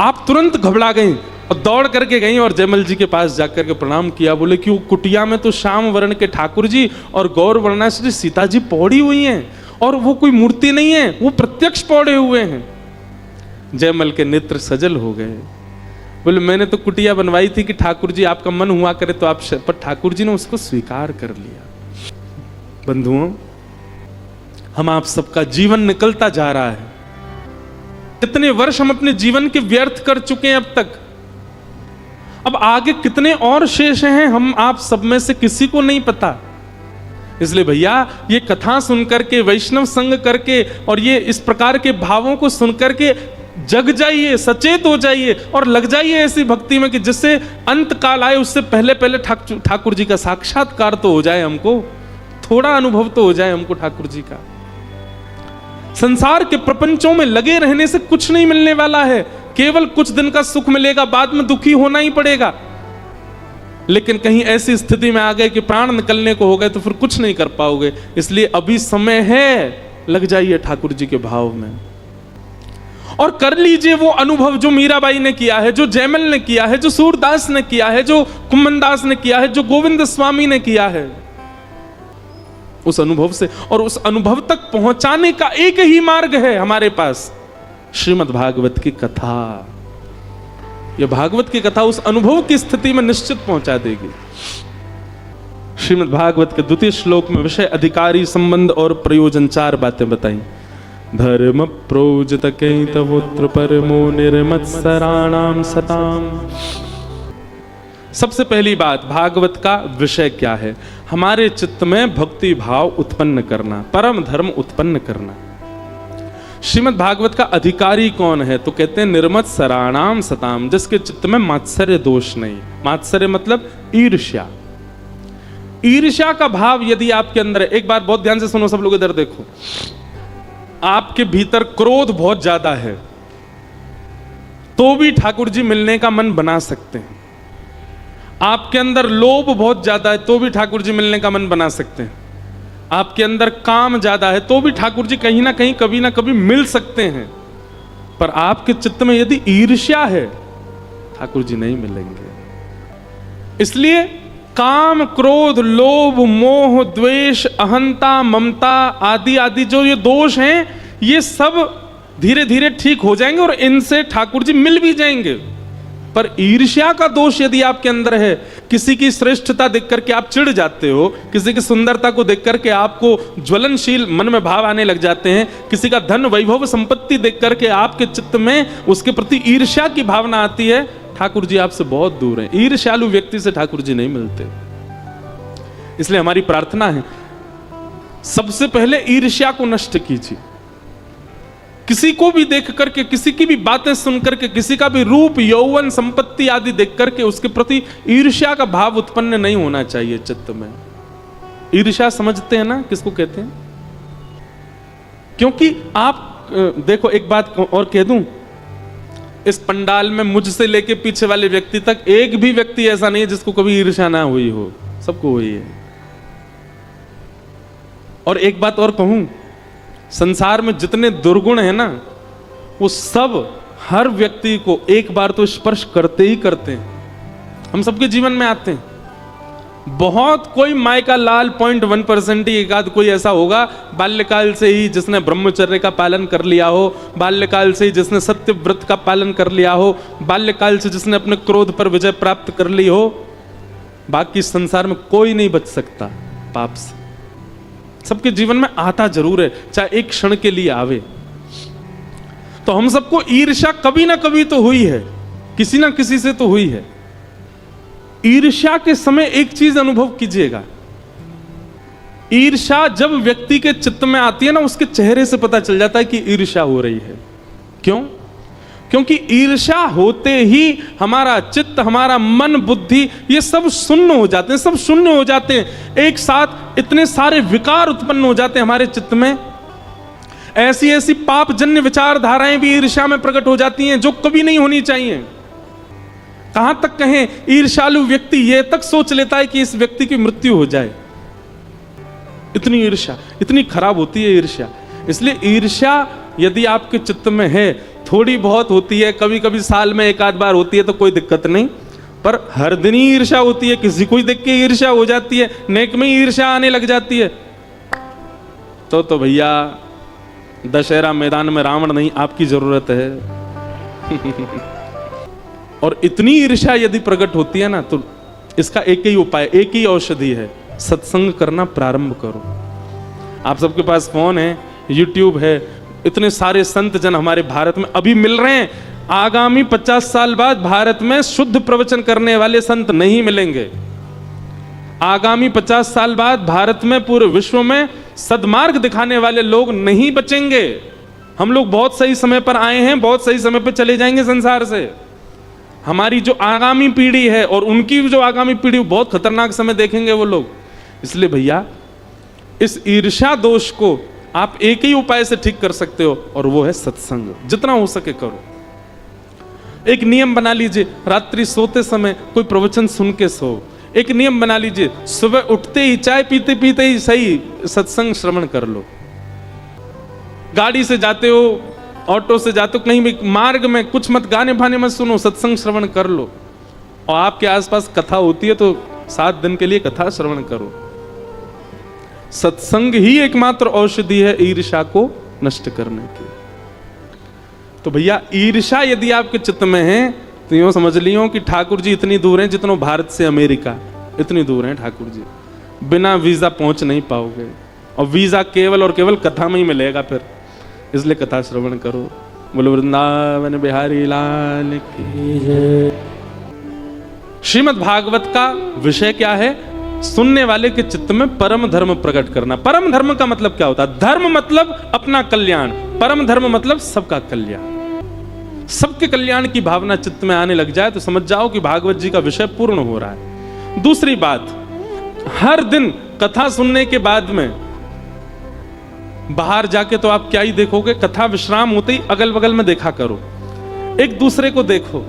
आप तुरंत घबरा गई और दौड़ करके गई और जयमल जी के पास जाकर के प्रणाम किया। बोले कि वो कुटिया में तो श्याम वर्ण के ठाकुर जी और गौर वर्णा श्री सीता जी पौड़ी हुई हैं और वो कोई मूर्ति नहीं है, वो प्रत्यक्ष पौड़े हुए हैं। जयमल के नेत्र सजल हो गए। बोले मैंने तो कुटिया बनवाई थी कि ठाकुर जी आपका मन हुआ करे तो आप, पर ठाकुर जी ने उसको स्वीकार कर लिया। बंधुओं, हम आप सबका जीवन निकलता जा रहा है। कितने वर्ष हम अपने जीवन के व्यर्थ कर चुके हैं अब तक। अब आगे कितने और शेष हैं हम आप सब में से किसी को नहीं पता। इसलिए भैया ये कथा सुनकर के, वैष्णव संग करके और ये इस प्रकार के भावों को सुनकर के जग जाइए, सचेत हो जाइए और लग जाइए ऐसी भक्ति में कि जिससे अंत काल आए उससे पहले पहले ठाकुर जी का साक्षात्कार तो हो जाए, हमको थोड़ा अनुभव तो हो जाए हमको ठाकुर जी का। संसार के प्रपंचों में लगे रहने से कुछ नहीं मिलने वाला है, केवल कुछ दिन का सुख मिलेगा, बाद में दुखी होना ही पड़ेगा। लेकिन कहीं ऐसी स्थिति में आ गए कि प्राण निकलने को हो गए तो फिर कुछ नहीं कर पाओगे। इसलिए अभी समय है, लग जाइए ठाकुर जी के भाव में और कर लीजिए वो अनुभव जो मीराबाई ने किया है, जो जयमल ने किया है, जो सूरदास ने किया है, जो कुम्मनदास ने किया है, जो गोविंद स्वामी ने किया है। उस अनुभव से और उस अनुभव तक पहुंचाने का एक ही मार्ग है हमारे पास, श्रीमद् भागवत की कथा। यह भागवत की कथा उस अनुभव की स्थिति में निश्चित पहुंचा देगी। श्रीमद् भागवत के द्वितीय श्लोक में विषय, अधिकारी, संबंध और प्रयोजन, 4 बातें बताई। धर्म प्रोजत कैतवोत्र परमो निर्मत्सराणाम सताम। सबसे पहली बात, भागवत का विषय क्या है? हमारे चित्त में भक्ति भाव उत्पन्न करना, परम धर्म उत्पन्न करना। श्रीमद् भागवत का अधिकारी कौन है? तो कहते हैं निर्मत्सराणाम सताम, जिसके चित्त में मात्सर्य दोष नहीं। मात्सर्य मतलब ईर्ष्या। ईर्ष्या का भाव यदि आपके अंदर है, एक बात बहुत ध्यान से सुनो सब लोग, इधर देखो, आपके भीतर क्रोध बहुत ज्यादा है तो भी ठाकुर जी मिलने का मन बना सकते हैं। आपके अंदर लोभ बहुत ज्यादा है तो भी ठाकुर जी मिलने का मन बना सकते हैं। आपके अंदर काम ज्यादा है तो भी ठाकुर जी कहीं ना कहीं कभी ना कभी मिल सकते हैं। पर आपके चित्त में यदि ईर्ष्या है, ठाकुर जी नहीं मिलेंगे। इसलिए काम, क्रोध, लोभ, मोह, द्वेष, अहंता, ममता आदि आदि जो ये दोष हैं, ये सब धीरे धीरे ठीक हो जाएंगे और इनसे ठाकुर जी मिल भी जाएंगे। पर ईर्ष्या का दोष यदि आपके अंदर है, किसी की श्रेष्ठता देख करके आप चिढ़ जाते हो, किसी की सुंदरता को देख करके आपको ज्वलनशील मन में भाव आने लग जाते हैं, किसी का धन वैभव संपत्ति देख करके आपके चित्त में उसके प्रति ईर्ष्या की भावना आती है, ठाकुर जी आपसे बहुत दूर हैं। ईर्ष्यालु व्यक्ति से ठाकुर जी नहीं मिलते। इसलिए हमारी प्रार्थना है, सबसे पहले ईर्ष्या को नष्ट कीजिए। किसी को भी देख करके, किसी की भी बातें सुन करके, किसी का भी रूप, यौवन, संपत्ति आदि देख करके उसके प्रति ईर्ष्या का भाव उत्पन्न नहीं होना चाहिए चित्त में। ईर्ष्या समझते हैं ना किसको कहते हैं? क्योंकि आप देखो, एक बात और कह दूं, इस पंडाल में मुझसे लेके पीछे वाले व्यक्ति तक एक भी व्यक्ति ऐसा नहीं है जिसको कभी ईर्ष्या ना हुई हो, सबको हुई है। और एक बात और कहूं, संसार में जितने दुर्गुण है ना, वो सब हर व्यक्ति को एक बार तो स्पर्श करते ही करते हैं, हम सबके जीवन में आते हैं। बहुत कोई माय का लाल 0.1% ही एक आध कोई ऐसा होगा बाल्यकाल से ही जिसने ब्रह्मचर्य का पालन कर लिया हो, बाल्यकाल से ही जिसने सत्य व्रत का पालन कर लिया हो, बाल्यकाल से जिसने अपने क्रोध पर विजय प्राप्त कर ली हो। बाकी संसार में कोई नहीं बच सकता पाप से। सबके जीवन में आता जरूर है, चाहे एक क्षण के लिए आवे। तो हम सबको ईर्ष्या कभी ना कभी तो हुई है, किसी ना किसी से तो हुई है। ईर्ष्या के समय एक चीज अनुभव कीजिएगा, ईर्ष्या जब व्यक्ति के चित्त में आती है ना, उसके चेहरे से पता चल जाता है कि ईर्ष्या हो रही है। क्यों? क्योंकि ईर्ष्या होते ही हमारा चित्त, हमारा मन, बुद्धि, ये सब शून्य हो जाते हैं, सब शून्य हो जाते हैं। एक साथ इतने सारे विकार उत्पन्न हो जाते हैं हमारे चित्त में। ऐसी ऐसी पापजन्य विचारधाराएं भी ईर्ष्या में प्रकट हो जाती हैं जो कभी नहीं होनी चाहिए। कहां तक कहें, ईर्ष्यालु व्यक्ति यह तक सोच लेता है कि इस व्यक्ति की मृत्यु हो जाए। इतनी ईर्ष्या, इतनी खराब होती है ईर्ष्या। इसलिए ईर्ष्या यदि आपके चित्त में है, थोड़ी बहुत होती है, कभी कभी साल में एक आध बार होती है तो कोई दिक्कत नहीं, पर हर दिन ही ईर्ष्या होती है, किसी को देख के ईर्ष्या हो जाती है, नेक में ईर्ष्या आने लग जाती है, तो भैया दशहरा मैदान में रावण नहीं, आपकी जरूरत है। और इतनी ईर्ष्या यदि प्रकट होती है ना, तो इसका एक ही उपाय, एक ही औषधि है, सत्संग करना प्रारंभ करो। आप सबके पास फोन है, यूट्यूब है, इतने सारे संत जन हमारे भारत में अभी मिल रहे हैं। आगामी 50 साल बाद भारत में शुद्ध प्रवचन करने वाले संत नहीं मिलेंगे। आगामी 50 साल बाद भारत में पूरे विश्व में सद्मार्ग दिखाने वाले लोग नहीं बचेंगे। हम लोग बहुत सही समय पर आए हैं, बहुत सही समय पर चले जाएंगे संसार से। हमारी जो आगामी पीढ़ी है और उनकी जो आगामी पीढ़ी, बहुत खतरनाक समय देखेंगे वो लोग। इसलिए भैया इस ईर्ष्या दोष को आप एक ही उपाय से ठीक कर सकते हो, और वो है सत्संग। जितना हो सके करो। एक नियम बना लीजिए, रात्रि सोते समय कोई प्रवचन सुन के सो। एक नियम बना लीजिए, सुबह उठते ही चाय पीते पीते ही सही सत्संग श्रवण कर लो। गाड़ी से जाते हो, ऑटो से जाते हो, कहीं भी मार्ग में कुछ मत गाने भाने मत सुनो, सत्संग श्रवण कर लो। और आपके आसपास कथा होती है तो 7 दिन के लिए कथा श्रवण करो। सत्संग ही एकमात्र औषधि है ईर्ष्या को नष्ट करने की। तो भैया ईर्ष्या यदि आपके चित्त में है तो यूं समझ लियो कि ठाकुर जी इतनी दूर हैं जितना भारत से अमेरिका, इतनी दूर हैं ठाकुर जी। बिना वीजा पहुंच नहीं पाओगे, और वीजा केवल और केवल कथा में ही मिलेगा फिर। इसलिए कथा श्रवण करो। बोलो वृंदावन बिहारी लाल की जय। श्रीमद् भागवत का विषय क्या है? सुनने वाले के चित्त में परम धर्म प्रकट करना। परम धर्म का मतलब क्या होता है? धर्म मतलब अपना कल्याण, परम धर्म मतलब सबका कल्याण। सबके कल्याण की भावना चित्त में आने लग जाए तो समझ जाओ कि भागवत जी का विषय पूर्ण हो रहा है। दूसरी बात, हर दिन कथा सुनने के बाद में बाहर जाके तो आप क्या ही देखोगे, कथा विश्राम होते ही अगल बगल में देखा करो, एक दूसरे को देखो।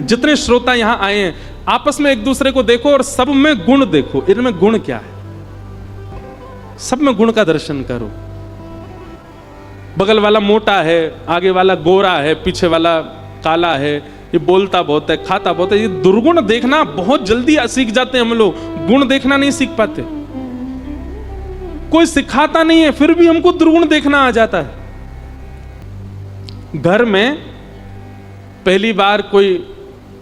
जितने श्रोता यहां आए हैं आपस में एक दूसरे को देखो और सब में गुण देखो। इनमें गुण क्या है, सब में गुण का दर्शन करो। बगल वाला मोटा है, आगे वाला गोरा है, पीछे वाला काला है, ये बोलता बहुत है, खाता बहुत है। ये दुर्गुण देखना बहुत जल्दी सीख जाते हैं हम लोग, गुण देखना नहीं सीख पाते। कोई सिखाता नहीं है फिर भी हमको दुर्गुण देखना आ जाता है। घर में पहली बार कोई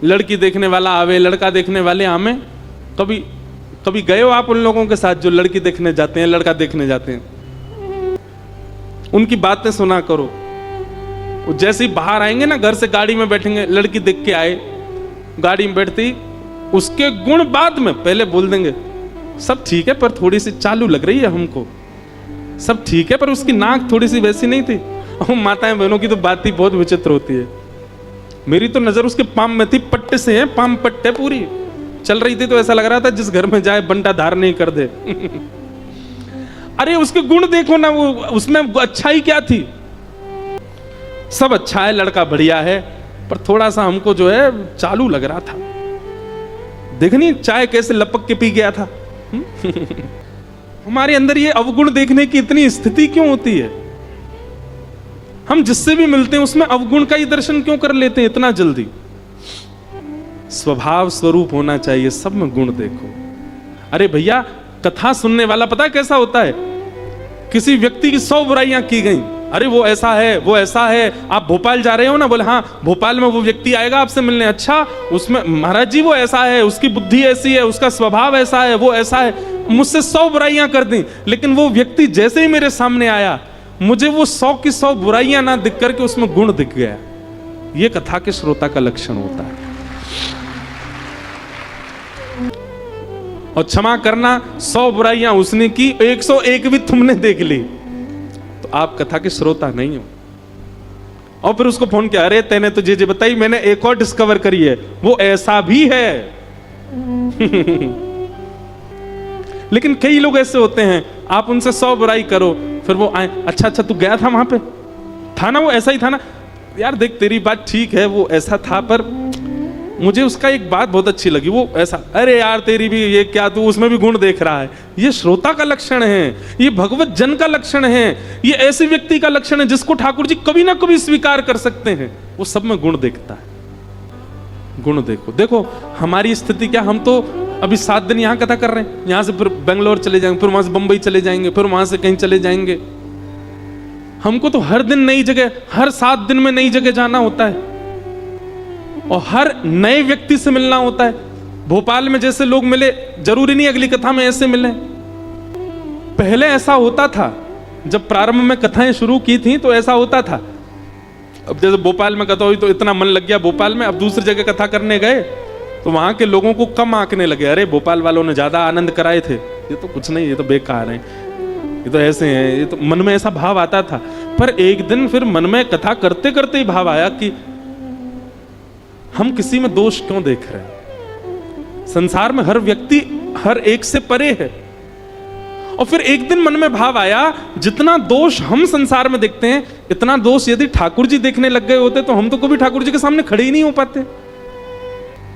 लड़की देखने वाला आवे, लड़का देखने वाले आवे, कभी गए हो आप उन लोगों के साथ जो लड़की देखने जाते हैं, लड़का देखने जाते हैं? उनकी बातें सुना करो। वो जैसे ही बाहर आएंगे ना, घर से गाड़ी में बैठेंगे, लड़की देख के आए, गाड़ी में बैठती उसके गुण बाद में पहले बोल देंगे, सब ठीक है पर थोड़ी सी चालू लग रही है हमको, सब ठीक है पर उसकी नाक थोड़ी सी वैसी नहीं थी। और माताएं बहनों की तो बात ही बहुत विचित्र होती है। मेरी तो नजर उसके पाम में थी, पट्टे से है, पाम पट्टे पूरी चल रही थी, तो ऐसा लग रहा था जिस घर में जाए बंटा धार नहीं कर दे। अरे उसके गुण देखो ना, वो उसमें अच्छाई क्या थी? सब अच्छा है, लड़का बढ़िया है, पर थोड़ा सा हमको जो है चालू लग रहा था। देखनी चाय कैसे लपक के पी गया था। हमारे अंदर ये अवगुण देखने की इतनी स्थिति क्यों होती है? हम जिससे भी मिलते हैं उसमें अवगुण का ही दर्शन क्यों कर लेते हैं इतना जल्दी? स्वभाव स्वरूप होना चाहिए, सब में गुण देखो। अरे भैया कथा सुनने वाला पता है कैसा होता है? किसी व्यक्ति की 100 बुराइयां की गई, अरे वो ऐसा है, वो ऐसा है, आप भोपाल जा रहे हो ना, बोले हाँ भोपाल में वो व्यक्ति आएगा आपसे मिलने, अच्छा उसमें महाराज जी वो ऐसा है, उसकी बुद्धि ऐसी है, उसका स्वभाव ऐसा है, वो ऐसा है। मुझसे 100 बुराइयां कर दी, लेकिन वो व्यक्ति जैसे ही मेरे सामने आया मुझे वो 100 की 100 बुराइयां ना दिख करके उसमें गुण दिख गया। ये कथा के श्रोता का लक्षण होता है। और क्षमा करना, 100 बुराइयां उसने की, 101 भी तुमने देख ली, तो आप कथा के श्रोता नहीं हो। और फिर उसको फोन किया, अरे तेने तो जे बताई, मैंने एक और डिस्कवर करी है, वो ऐसा भी है। लेकिन कई लोग ऐसे होते हैं, आप उनसे 100 बुराई करो, फिर वो आए, अच्छा तू गया था वहां पे, था ना वो ऐसा ही था ना, यार देख तेरी बात ठीक है वो ऐसा था, पर मुझे उसका एक बात बहुत अच्छी लगी, वो ऐसा, अरे यार तेरी भी ये क्या, तू उसमें भी गुण देख रहा है। ये श्रोता का लक्षण है, ये भगवत जन का लक्षण है, ये ऐसे व्यक्ति का लक्षण है जिसको ठाकुर जी कभी ना कभी स्वीकार कर सकते हैं। वो सब में गुण देखता है। गुण देखो। देखो हमारी स्थिति क्या, हम तो अभी 7 दिन यहां कथा कर रहे हैं, यहां से फिर बेंगलोर चले जाएंगे, फिर वहां से बंबई चले जाएंगे, फिर वहां से कहीं चले जाएंगे। हमको तो हर दिन नई जगह, हर 7 दिन में नई जगह जाना होता है और हर नए व्यक्ति से मिलना होता है। भोपाल में जैसे लोग मिले, जरूरी नहीं अगली कथा में ऐसे मिले। पहले ऐसा होता था, जब प्रारंभ में कथाएं शुरू की थी तो ऐसा होता था, अब जैसे भोपाल में कथा हुई तो इतना मन लग गया भोपाल में, अब दूसरी जगह कथा करने गए तो वहां के लोगों को कम आंकने लगे, अरे भोपाल वालों ने ज्यादा आनंद कराए थे, ये तो कुछ नहीं, ये तो बेकार है, ये तो ऐसे हैं, ये तो मन में ऐसा भाव आता था। पर एक दिन फिर मन में कथा करते करते ही भाव आया कि हम किसी में दोष क्यों देख रहे हैं, संसार में हर व्यक्ति हर एक से परे है। और फिर एक दिन मन में भाव आया, जितना दोष हम संसार में देखते हैं, इतना दोष यदि ठाकुर जी देखने लग गए होते तो हम तो कभी ठाकुर जी के सामने खड़े ही नहीं हो पाते।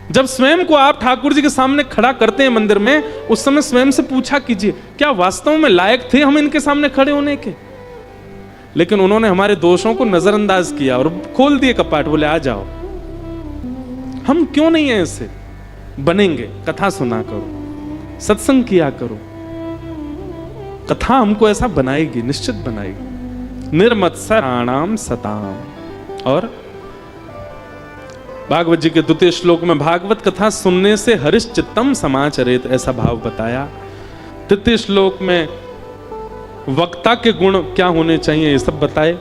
जब स्वयं को आप ठाकुर जी के सामने खड़ा करते हैं मंदिर में, उस समय स्वयं से पूछा कीजिए, क्या वास्तव में लायक थे हम इनके सामने खड़े होने के? लेकिन उन्होंने हमारे दोषों को नजरअंदाज किया और खोल दिए कपाट, बोले आ जाओ। हम क्यों नहीं है ऐसे बनेंगे? कथा सुना करो, सत्संग किया करो, कथा हमको ऐसा बनाएगी, निश्चित बनाएगी। निर्मत्सराणाम सताम। और भागवत जी के द्वितीय श्लोक में भागवत कथा सुनने से हरिश्चित्तम समाचरेत, ऐसा भाव बताया। तृतीय श्लोक में वक्ता के गुण क्या होने चाहिए ये सब बताए।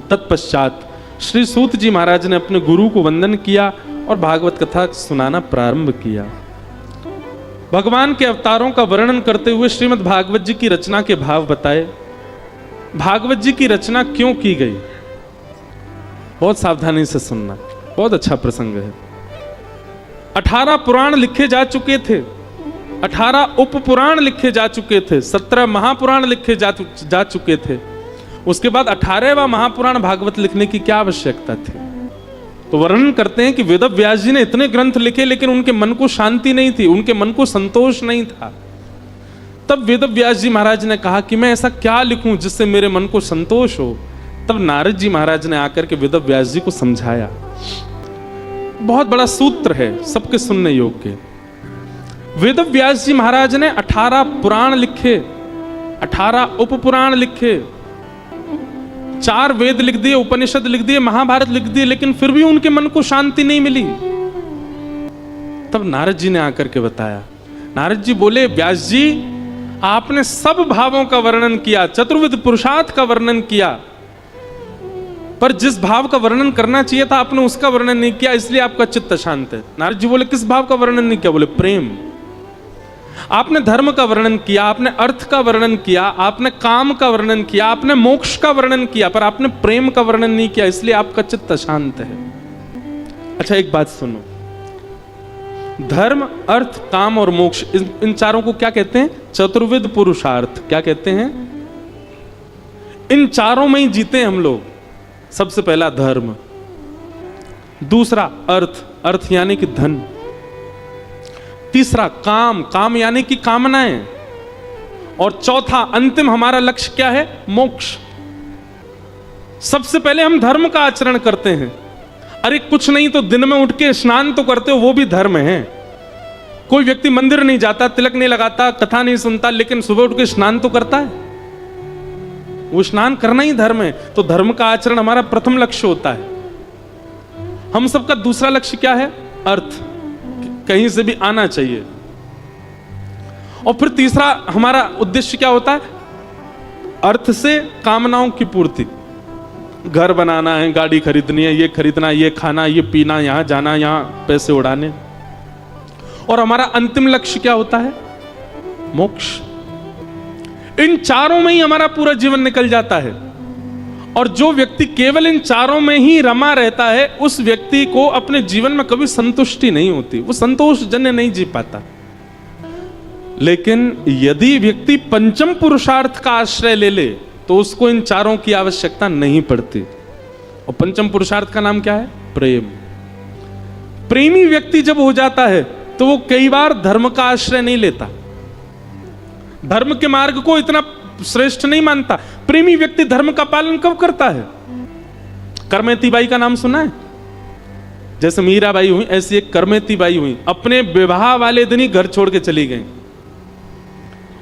तत्पश्चात श्री सूत जी महाराज ने अपने गुरु को वंदन किया और भागवत कथा सुनाना प्रारंभ किया। भगवान के अवतारों का वर्णन करते हुए श्रीमद् भागवत जी की रचना के भाव बताए। भागवत जी की रचना क्यों की गई, बहुत सावधानी से सुनना, बहुत अच्छा प्रसंग है। 18 पुराण लिखे जा चुके थे, 18 उप पुराण लिखे जा चुके थे, 17 महापुराण लिखे जा चुके थे। उसके बाद 18वां महापुराण भागवत लिखने की क्या आवश्यकता थी? तो वर्णन करते हैं कि वेद व्यास जी ने इतने ग्रंथ लिखे, लेकिन उनके मन को शांति नहीं थी, उनके मन को संतोष नहीं था। तब वेद व्यास जी महाराज ने कहा कि मैं ऐसा क्या लिखूं जिससे मेरे मन को संतोष हो। तब नारद जी महाराज ने आकर के वेद व्यास जी को समझाया। बहुत बड़ा सूत्र है, सबके सुनने योग्य। वेद व्यास जी महाराज ने 18 पुराण लिखे, 18 उप पुराण लिखे, 4 वेद लिख दिए, उपनिषद लिख दिए, महाभारत लिख दिए, लेकिन फिर भी उनके मन को शांति नहीं मिली। तब नारद जी ने आकर के बताया। नारद जी बोले, व्यास जी आपने सब भावों का वर्णन किया, चतुर्विध पुरुषार्थ का वर्णन किया, पर जिस भाव का वर्णन करना चाहिए था आपने उसका वर्णन नहीं किया, इसलिए आपका चित्त अशांत है। नारद जी बोले, किस भाव का वर्णन नहीं किया? बोले, प्रेम। आपने धर्म का वर्णन किया, आपने अर्थ का वर्णन किया, आपने काम का वर्णन किया, आपने मोक्ष का वर्णन किया, पर आपने प्रेम का वर्णन नहीं किया, इसलिए आपका चित्त अशांत है। अच्छा, एक बात सुनो, धर्म, अर्थ, काम और मोक्ष, इन चारों को क्या कहते हैं? चतुर्विध पुरुषार्थ। क्या कहते हैं? इन चारों में ही जीते हम लोग। सबसे पहला धर्म, दूसरा अर्थ, अर्थ यानी कि धन, तीसरा काम, काम यानी कि कामनाएं, और चौथा अंतिम हमारा लक्ष्य क्या है? मोक्ष। सबसे पहले हम धर्म का आचरण करते हैं। अरे कुछ नहीं तो दिन में उठ के स्नान तो करते हो, वो भी धर्म है। कोई व्यक्ति मंदिर नहीं जाता, तिलक नहीं लगाता, कथा नहीं सुनता, लेकिन सुबह उठ के स्नान तो करता है, वो स्नान करना ही धर्म है। तो धर्म का आचरण हमारा प्रथम लक्ष्य होता है। हम सबका दूसरा लक्ष्य क्या है? अर्थ, कहीं से भी आना चाहिए। और फिर तीसरा हमारा उद्देश्य क्या होता है? अर्थ से कामनाओं की पूर्ति, घर बनाना है, गाड़ी खरीदनी है, ये खरीदना, ये खाना, ये पीना, यहां जाना, यहां पैसे उड़ाने। और हमारा अंतिम लक्ष्य क्या होता है? मोक्ष। इन चारों में ही हमारा पूरा जीवन निकल जाता है। और जो व्यक्ति केवल इन चारों में ही रमा रहता है, उस व्यक्ति को अपने जीवन में कभी संतुष्टि नहीं होती, वो संतोषजन्य नहीं जी पाता। लेकिन यदि व्यक्ति पंचम पुरुषार्थ का आश्रय ले ले तो उसको इन चारों की आवश्यकता नहीं पड़ती। और पंचम पुरुषार्थ का नाम क्या है? प्रेम। प्रेमी व्यक्ति जब हो जाता है तो वो कई बार धर्म का आश्रय नहीं लेता, धर्म के मार्ग को इतना श्रेष्ठ नहीं मानता। प्रेमी व्यक्ति धर्म का पालन कब करता है? करमेती बाई का नाम सुना है? जैसे मीराबाई हुई, ऐसी एक करमेती बाई हुई, अपने विवाह वाले दिन ही घर छोड़ के चली गई।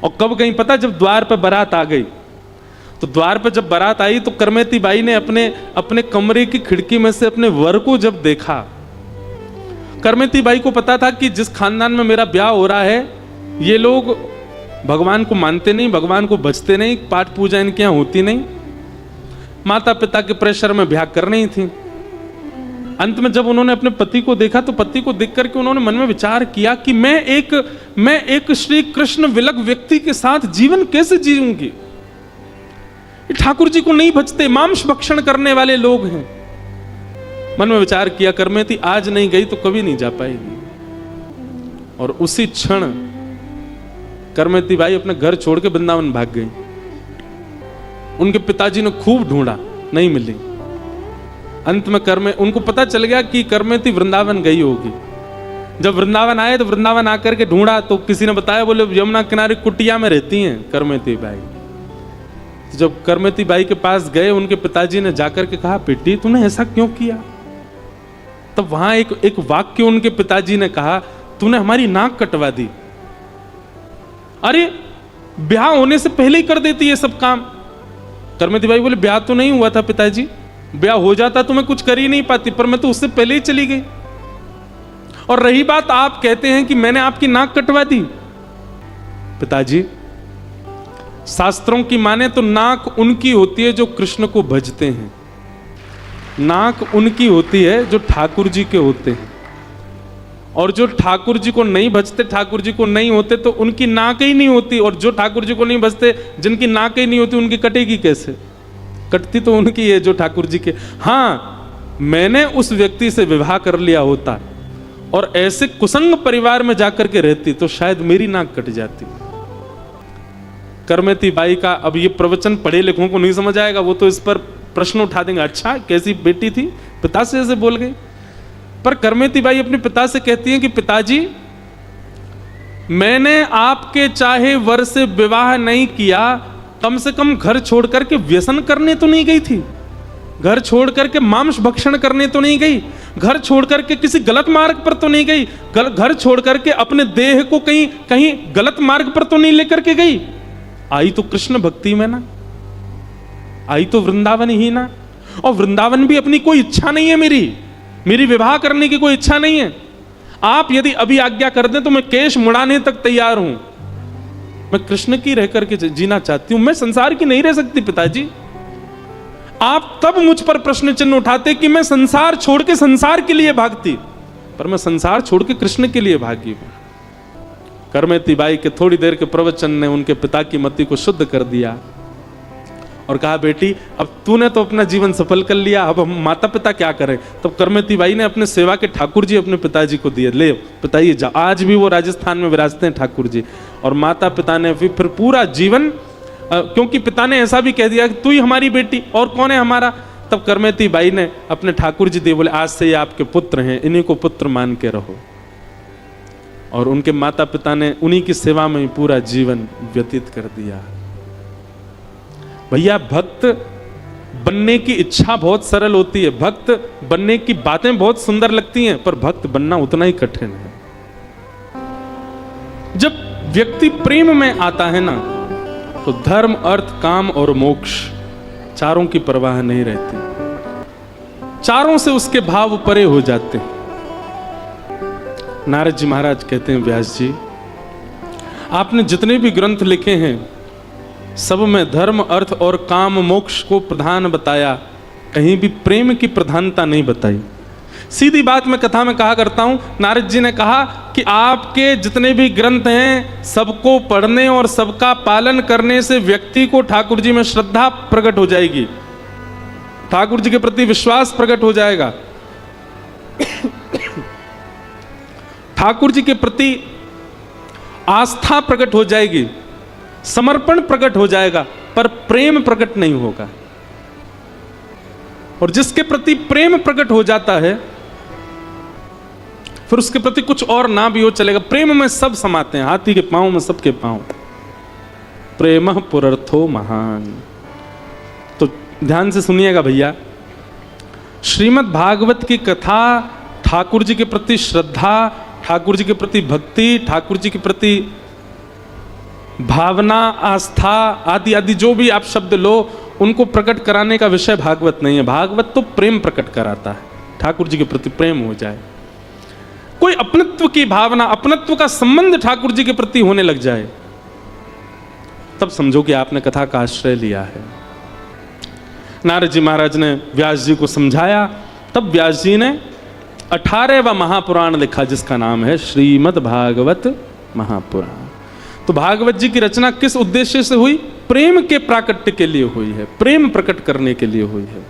और कब गई पता? जब द्वार पर बारात आ गई। तो द्वार पर जब बारात आई तो करमेती बाई ने अपने कमरे की खिड़की में से अपने वर को जब देखा, करमेती बाई को पता था कि जिस खानदान में मेरा ब्याह हो रहा है, ये लोग भगवान को मानते नहीं, भगवान को बचते नहीं, पाठ पूजा इनके यहाँ होती नहीं। माता पिता के प्रेशर में ब्याह करनी ही थी। अंत में जब उन्होंने अपने पति को देखा तो पति को देख करके उन्होंने मन में विचार किया कि मैं एक श्री कृष्ण विलग व्यक्ति के साथ जीवन कैसे जीऊंगी। ठाकुर जी को नहीं भजते, मांस भक्षण करने वाले लोग हैं। मन में विचार किया, करमेती आज नहीं गई तो कभी नहीं जा पाएगी। और उसी क्षण करमेती बाई अपने घर छोड़ के वृंदावन भाग गई। उनके पिताजी ने खूब ढूंढा, नहीं मिली। अंत में उनको पता चल गया कि करमेती वृंदावन गई होगी। जब वृंदावन आए तो वृंदावन आकर के ढूंढा तो किसी ने बताया, बोले यमुना किनारे कुटिया में रहती हैं करमेती बाई। तो जब करमेती बाई के पास गए, उनके पिताजी ने जाकर के कहा, बेटी तूने ऐसा क्यों किया? तब वहां एक वाक्य उनके पिताजी ने कहा, तूने हमारी नाक कटवा दी। अरे ब्याह होने से पहले ही कर देती है सब काम। करमेती बाई बोले, ब्याह तो नहीं हुआ था पिताजी, ब्याह हो जाता तो मैं कुछ कर ही नहीं पाती, पर मैं तो उससे पहले ही चली गई। और रही बात, आप कहते हैं कि मैंने आपकी नाक कटवा दी। पिताजी, शास्त्रों की माने तो नाक उनकी होती है जो कृष्ण को भजते हैं, नाक उनकी होती है जो ठाकुर जी के होते हैं। और जो ठाकुर जी को नहीं भजते, ठाकुर जी को नहीं होते, तो उनकी नाक ही नहीं होती। और जो ठाकुर जी को नहीं भजते, जिनकी नाक ही नहीं होती, उनकी कटेगी कैसे? कटती तो उनकी है जो ठाकुर जी के। हाँ, मैंने उस व्यक्ति से विवाह कर लिया होता और ऐसे कुसंग परिवार में जाकर के रहती तो शायद मेरी नाक कट जाती। करमेती बाई का अब ये प्रवचन पढ़े लिखों को नहीं समझ आएगा, वो तो इस पर प्रश्न उठा देंगे, अच्छा कैसी बेटी थी, पिता से ऐसे बोल गई। पर करमेती बाई अपने पिता से कहती हैं कि पिताजी, मैंने आपके चाहे वर से विवाह नहीं किया, कम से कम घर छोड़ करके व्यसन करने तो नहीं गई थी, घर छोड़ करके मांस भक्षण करने तो नहीं गई, घर छोड़ करके किसी गलत मार्ग पर तो नहीं गई, घर छोड़ करके अपने देह को कहीं गलत मार्ग पर तो नहीं लेकर के गई। आई तो कृष्ण भक्ति में ना, आई तो वृंदावन ही ना। और वृंदावन भी अपनी कोई इच्छा नहीं है, मेरी विवाह करने की कोई इच्छा नहीं है। आप यदि अभी आज्ञा कर दें तो मैं केश मुड़ाने तक तैयार हूं। मैं कृष्ण की रह करके जीना चाहती हूं, मैं संसार की नहीं रह सकती पिताजी। आप तब मुझ पर प्रश्न चिन्ह उठाते कि मैं संसार छोड़ के संसार के लिए भागती, पर मैं संसार छोड़ के कृष्ण के लिए भागी हूं। करमेती बाई के थोड़ी देर के प्रवचन ने उनके पिता की मति को शुद्ध कर दिया और कहा, बेटी अब तूने तो अपना जीवन सफल कर लिया, अब हम माता पिता क्या करें? तब करमेती बाई ने अपने सेवा के ठाकुर जी अपने पिताजी को दिए, ले पिताजी जा। आज भी वो राजस्थान में विराजते हैं ठाकुर जी। और माता पिता ने फिर पूरा जीवन, क्योंकि पिता ने ऐसा भी कह दिया कि तू ही हमारी बेटी, और कौन है हमारा? तब करमेती बाई ने अपने ठाकुर जी दिए, बोले आज से ये आपके पुत्र हैं, इन्हीं को पुत्र मान के रहो। और उनके माता पिता ने उन्हीं की सेवा में पूरा जीवन व्यतीत कर दिया। भैया, भक्त बनने की इच्छा बहुत सरल होती है, भक्त बनने की बातें बहुत सुंदर लगती हैं, पर भक्त बनना उतना ही कठिन है। जब व्यक्ति प्रेम में आता है ना, तो धर्म, अर्थ, काम और मोक्ष चारों की परवाह नहीं रहती, चारों से उसके भाव परे हो जाते हैं। नारद जी महाराज कहते हैं, व्यास जी, आपने जितने भी ग्रंथ लिखे हैं सब में धर्म, अर्थ और काम, मोक्ष को प्रधान बताया, कहीं भी प्रेम की प्रधानता नहीं बताई। सीधी बात मैं कथा में कहा करता हूं, नारद जी ने कहा कि आपके जितने भी ग्रंथ हैं सबको पढ़ने और सबका पालन करने से व्यक्ति को ठाकुर जी में श्रद्धा प्रकट हो जाएगी, ठाकुर जी के प्रति विश्वास प्रकट हो जाएगा, ठाकुर जी के प्रति आस्था प्रकट हो जाएगी, समर्पण प्रकट हो जाएगा, पर प्रेम प्रकट नहीं होगा। और जिसके प्रति प्रेम प्रकट हो जाता है फिर उसके प्रति कुछ और ना भी हो चलेगा। प्रेम में सब समाते हैं, हाथी के पांव में सबके पांव। प्रेम पुरर्थो महान। तो ध्यान से सुनिएगा भैया, श्रीमद् भागवत की कथा ठाकुर जी के प्रति श्रद्धा, ठाकुर जी के प्रति भक्ति, ठाकुर जी के प्रति भावना, आस्था आदि आदि जो भी आप शब्द लो, उनको प्रकट कराने का विषय भागवत नहीं है। भागवत तो प्रेम प्रकट कराता है, ठाकुर जी के प्रति प्रेम हो जाए, कोई अपनत्व की भावना, अपनत्व का संबंध ठाकुर जी के प्रति होने लग जाए, तब समझो कि आपने कथा का आश्रय लिया है। नारद जी महाराज ने व्यास जी को समझाया, तब व्यास जी ने 18वां महापुराण लिखा जिसका नाम है श्रीमद् भागवत महापुराण। तो भागवत जी की रचना किस उद्देश्य से हुई? प्रेम के प्राकट्य के लिए हुई है, प्रेम प्रकट करने के लिए हुई है।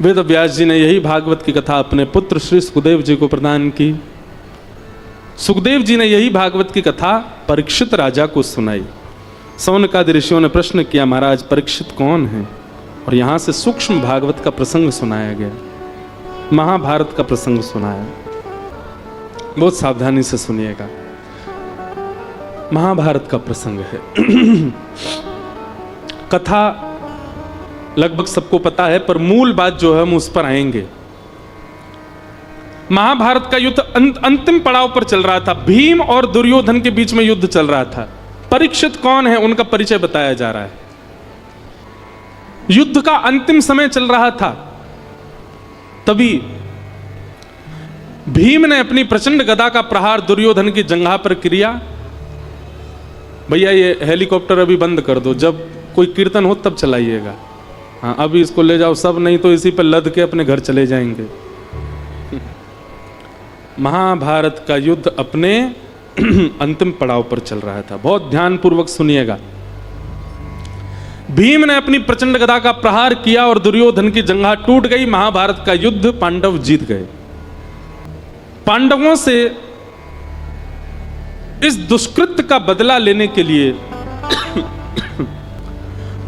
वेद व्यास जी ने यही भागवत की कथा अपने पुत्र श्री सुखदेव जी को प्रदान की। सुखदेव जी ने यही भागवत की कथा परीक्षित राजा को सुनाई। सौनकादि ऋषियों ने प्रश्न किया, महाराज परीक्षित कौन है? और यहां से सूक्ष्म भागवत का प्रसंग सुनाया गया, महाभारत का प्रसंग सुनाया। बहुत सावधानी से सुनिएगा, महाभारत का प्रसंग है। कथा लगभग सबको पता है, पर मूल बात जो है हम उस पर आएंगे। महाभारत का युद्ध अंतिम पड़ाव पर चल रहा था। भीम और दुर्योधन के बीच में युद्ध चल रहा था। परीक्षित कौन है उनका परिचय बताया जा रहा है। युद्ध का अंतिम समय चल रहा था, तभी भीम ने अपनी प्रचंड गदा का प्रहार दुर्योधन की जंघा पर किया। भैया ये हेलीकॉप्टर अभी बंद कर दो, जब कोई कीर्तन हो तब चलाइएगा। हाँ अभी इसको ले जाओ, सब नहीं तो इसी पर लद के अपने घर चले जाएंगे। महाभारत का युद्ध अपने अंतिम पड़ाव पर चल रहा था। बहुत ध्यानपूर्वक सुनिएगा। भीम ने अपनी प्रचंड गदा का प्रहार किया और दुर्योधन की जंघा टूट गई। महाभारत का युद्ध पांडव जीत गए। पांडवों से इस दुष्कृत्य का बदला लेने के लिए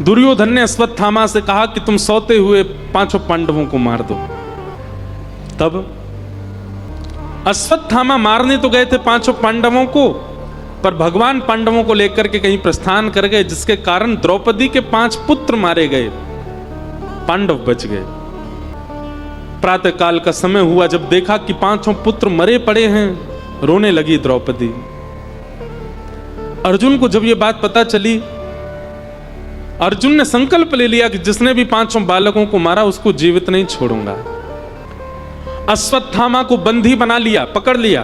दुर्योधन ने अश्वत्थामा से कहा कि तुम सोते हुए 5 पांडवों को मार दो। तब अश्वत्थामा मारने तो गए थे 5 पांडवों को, पर भगवान पांडवों को लेकर के कहीं प्रस्थान कर गए, जिसके कारण द्रौपदी के 5 पुत्र मारे गए, पांडव बच गए। प्रातः काल का समय हुआ, जब देखा कि 5 पुत्र मरे पड़े हैं, रोने लगी द्रौपदी। अर्जुन को जब यह बात पता चली, अर्जुन ने संकल्प ले लिया कि जिसने भी 5 बालकों को मारा उसको जीवित नहीं छोड़ूंगा। अश्वत्थामा को बंदी बना लिया, पकड़ लिया,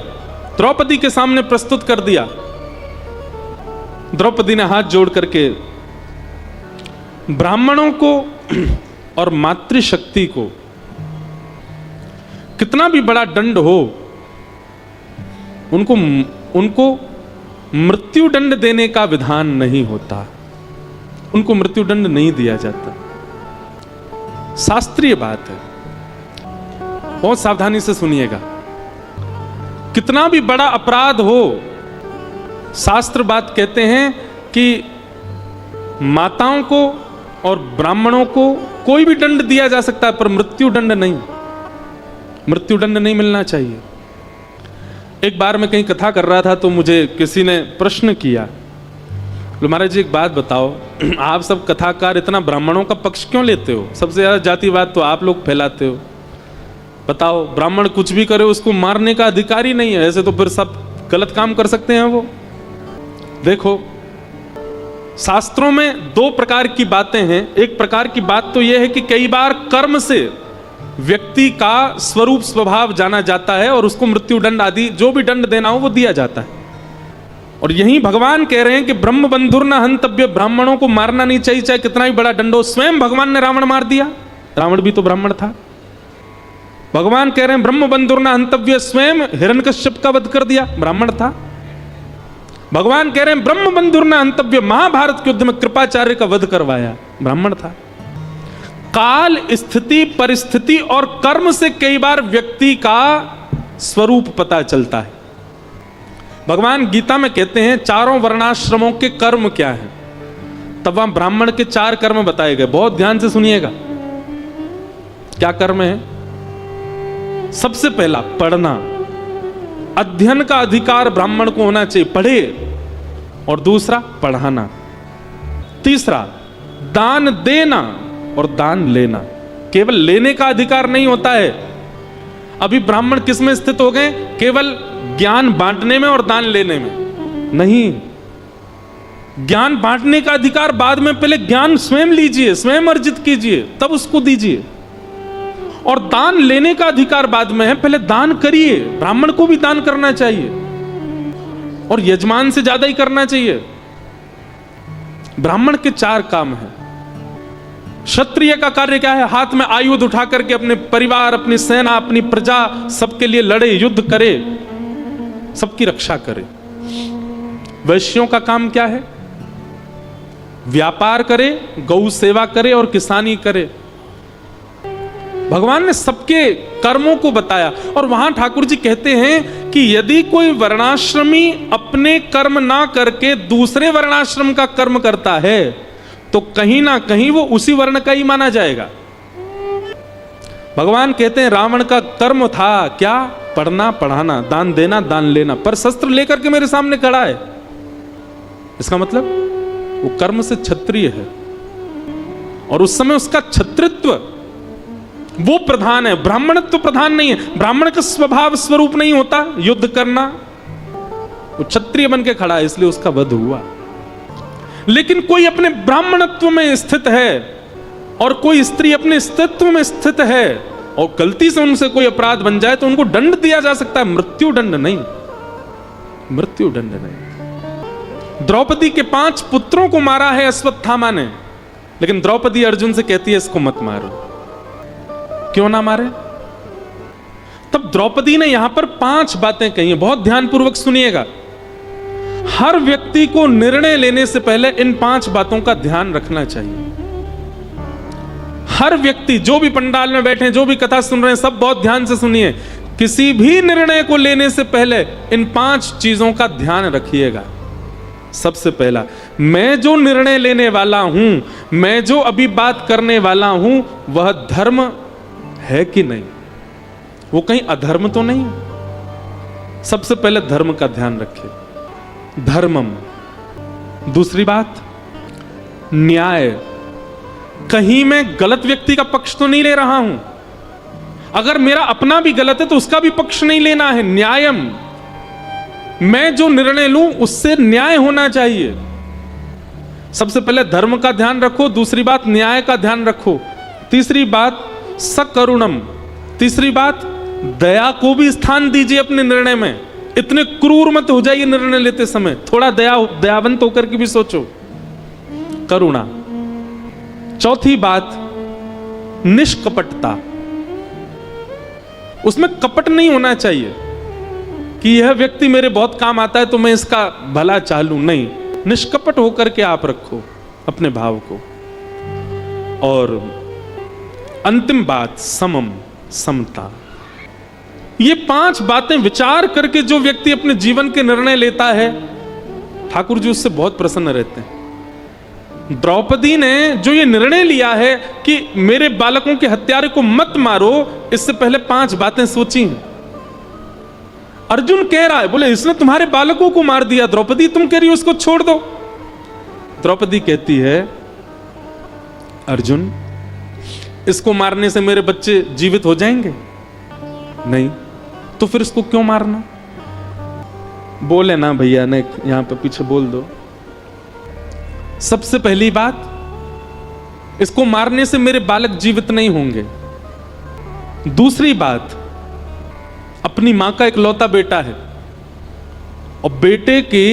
द्रौपदी के सामने प्रस्तुत कर दिया। द्रौपदी ने हाथ जोड़ करके ब्राह्मणों को और मातृशक्ति को कितना भी बड़ा दंड हो, उनको मृत्यु दंड देने का विधान नहीं होता, उनको मृत्यु दंड नहीं दिया जाता। शास्त्रीय बात है, बहुत सावधानी से सुनिएगा। कितना भी बड़ा अपराध हो, शास्त्र बात कहते हैं कि माताओं को और ब्राह्मणों को कोई भी दंड दिया जा सकता है, पर मृत्यु दंड नहीं, मृत्यु दंड नहीं मिलना चाहिए। एक बार मैं कहीं कथा कर रहा था तो मुझे किसी ने प्रश्न किया, महाराज जी एक बात बताओ, आप सब कथाकार इतना ब्राह्मणों का पक्ष क्यों लेते हो? सबसे ज्यादा जातिवाद तो आप लोग फैलाते हो। बताओ, ब्राह्मण कुछ भी करे उसको मारने का अधिकार ही नहीं है, ऐसे तो फिर सब गलत काम कर सकते हैं वो। देखो, शास्त्रों में 2 प्रकार की बातें हैं। एक प्रकार की बात तो यह है कि कई बार कर्म से व्यक्ति का स्वरूप स्वभाव जाना जाता है और उसको मृत्यु दंड आदि जो भी दंड देना हो वो दिया जाता है। और यही भगवान कह रहे हैं कि ब्रह्म बंधुर न हंतव्य, ब्राह्मणों को मारना नहीं चाहिए, चाहे कितना भी बड़ा दंड हो। स्वयं भगवान ने रावण मार दिया, रावण भी तो ब्राह्मण था। भगवान कह रहे हैं ब्रह्म बंधुर न हंतव्य, स्वयं हिरण्यकश्यप का वध कर दिया, ब्राह्मण था। भगवान कह रहे हैं ब्रह्म बंधुर न हंतव्य, महाभारत के युद्ध में कृपाचार्य का वध करवाया, ब्राह्मण था। काल, स्थिति, परिस्थिति और कर्म से कई बार व्यक्ति का स्वरूप पता चलता है। भगवान गीता में कहते हैं 4 वर्णाश्रमों के कर्म क्या है, तब वहां ब्राह्मण के 4 कर्म बताए गए। बहुत ध्यान से सुनिएगा, क्या कर्म है? सबसे पहला पढ़ना, अध्ययन का अधिकार ब्राह्मण को होना चाहिए, पढ़े। और दूसरा पढ़ाना। तीसरा दान देना और दान लेना। केवल लेने का अधिकार नहीं होता है। अभी ब्राह्मण किस में स्थित हो गए? केवल ज्ञान बांटने में और दान लेने में नहीं। ज्ञान बांटने का अधिकार बाद में, पहले ज्ञान स्वयं लीजिए, स्वयं अर्जित कीजिए, तब उसको दीजिए। और दान लेने का अधिकार बाद में है, पहले दान करिए। ब्राह्मण को भी दान करना चाहिए और यजमान से ज्यादा ही करना चाहिए। ब्राह्मण के 4 काम हैं। क्षत्रिय का कार्य क्या है? हाथ में आयुध उठा करके अपने परिवार, अपनी सेना, अपनी प्रजा, सबके लिए लड़े, युद्ध करे, सबकी रक्षा करे। वैश्यों का काम क्या है? व्यापार करे, गौ सेवा करे और किसानी करे। भगवान ने सबके कर्मों को बताया। और वहां ठाकुर जी कहते हैं कि यदि कोई वर्णाश्रमी अपने कर्म ना करके दूसरे वर्णाश्रम का कर्म करता है तो कहीं ना कहीं वो उसी वर्ण का ही माना जाएगा। भगवान कहते हैं रावण का कर्म था क्या? पढ़ना पढ़ाना, दान देना दान लेना, पर शस्त्र लेकर के मेरे सामने खड़ा है। इसका मतलब वो कर्म से क्षत्रिय है और उस समय उसका क्षत्रित्व वो प्रधान है, ब्राह्मणत्व प्रधान नहीं है। ब्राह्मण का स्वभाव स्वरूप नहीं होता युद्ध करना, वो क्षत्रिय बन के खड़ा है, इसलिए उसका वध हुआ। लेकिन कोई अपने ब्राह्मणत्व में स्थित है और कोई स्त्री अपने स्त्रीत्व में स्थित है और गलती से उनसे कोई अपराध बन जाए तो उनको दंड दिया जा सकता है, मृत्यु दंड नहीं, मृत्यु दंड नहीं। द्रौपदी के 5 पुत्रों को मारा है अश्वत्थामा ने, लेकिन द्रौपदी अर्जुन से कहती है इसको मत मारो। क्यों ना मारे? तब द्रौपदी ने यहां पर 5 बातें कही हैं, बहुत ध्यानपूर्वक सुनिएगा। हर व्यक्ति को निर्णय लेने से पहले इन 5 बातों का ध्यान रखना चाहिए। हर व्यक्ति, जो भी पंडाल में बैठे, जो भी कथा सुन रहे हैं, सब बहुत ध्यान से सुनिए। किसी भी निर्णय को लेने से पहले इन 5 चीजों का ध्यान रखिएगा। सबसे पहला, मैं जो निर्णय लेने वाला हूं, मैं जो अभी बात करने वाला हूं, वह धर्म है कि नहीं, वो कहीं अधर्म तो नहीं है। सबसे पहले धर्म का ध्यान रखें, धर्मम। दूसरी बात, न्याय। कहीं मैं गलत व्यक्ति का पक्ष तो नहीं ले रहा हूं। अगर मेरा अपना भी गलत है तो उसका भी पक्ष नहीं लेना है। न्यायम, मैं जो निर्णय लूं उससे न्याय होना चाहिए। सबसे पहले धर्म का ध्यान रखो, दूसरी बात न्याय का ध्यान रखो, तीसरी बात सकरुणम, तीसरी बात दया को भी स्थान दीजिए अपने निर्णय में। इतने क्रूर मत हो जाइए निर्णय लेते समय, थोड़ा दयावंत होकर के भी सोचो, करुणा। चौथी बात, निष्कपटता। उसमें कपट नहीं होना चाहिए कि यह व्यक्ति मेरे बहुत काम आता है तो मैं इसका भला चाह लूं, नहीं। निष्कपट होकर के आप रखो अपने भाव को। और अंतिम बात, समम, समता। ये 5 बातें विचार करके जो व्यक्ति अपने जीवन के निर्णय लेता है, ठाकुर जी उससे बहुत प्रसन्न रहते हैं। द्रौपदी ने जो ये निर्णय लिया है कि मेरे बालकों के हत्यारे को मत मारो, इससे पहले 5 बातें सोची हैं। अर्जुन कह रहा है, बोले इसने तुम्हारे बालकों को मार दिया, द्रौपदी तुम कह रही हो उसको छोड़ दो। द्रौपदी कहती है, अर्जुन इसको मारने से मेरे बच्चे जीवित हो जाएंगे? नहीं, तो फिर इसको क्यों मारना? बोले ना भैया, ने यहां पे पीछे बोल दो। सबसे पहली बात, इसको मारने से मेरे बालक जीवित नहीं होंगे। दूसरी बात, अपनी मां का इकलौता बेटा है और बेटे की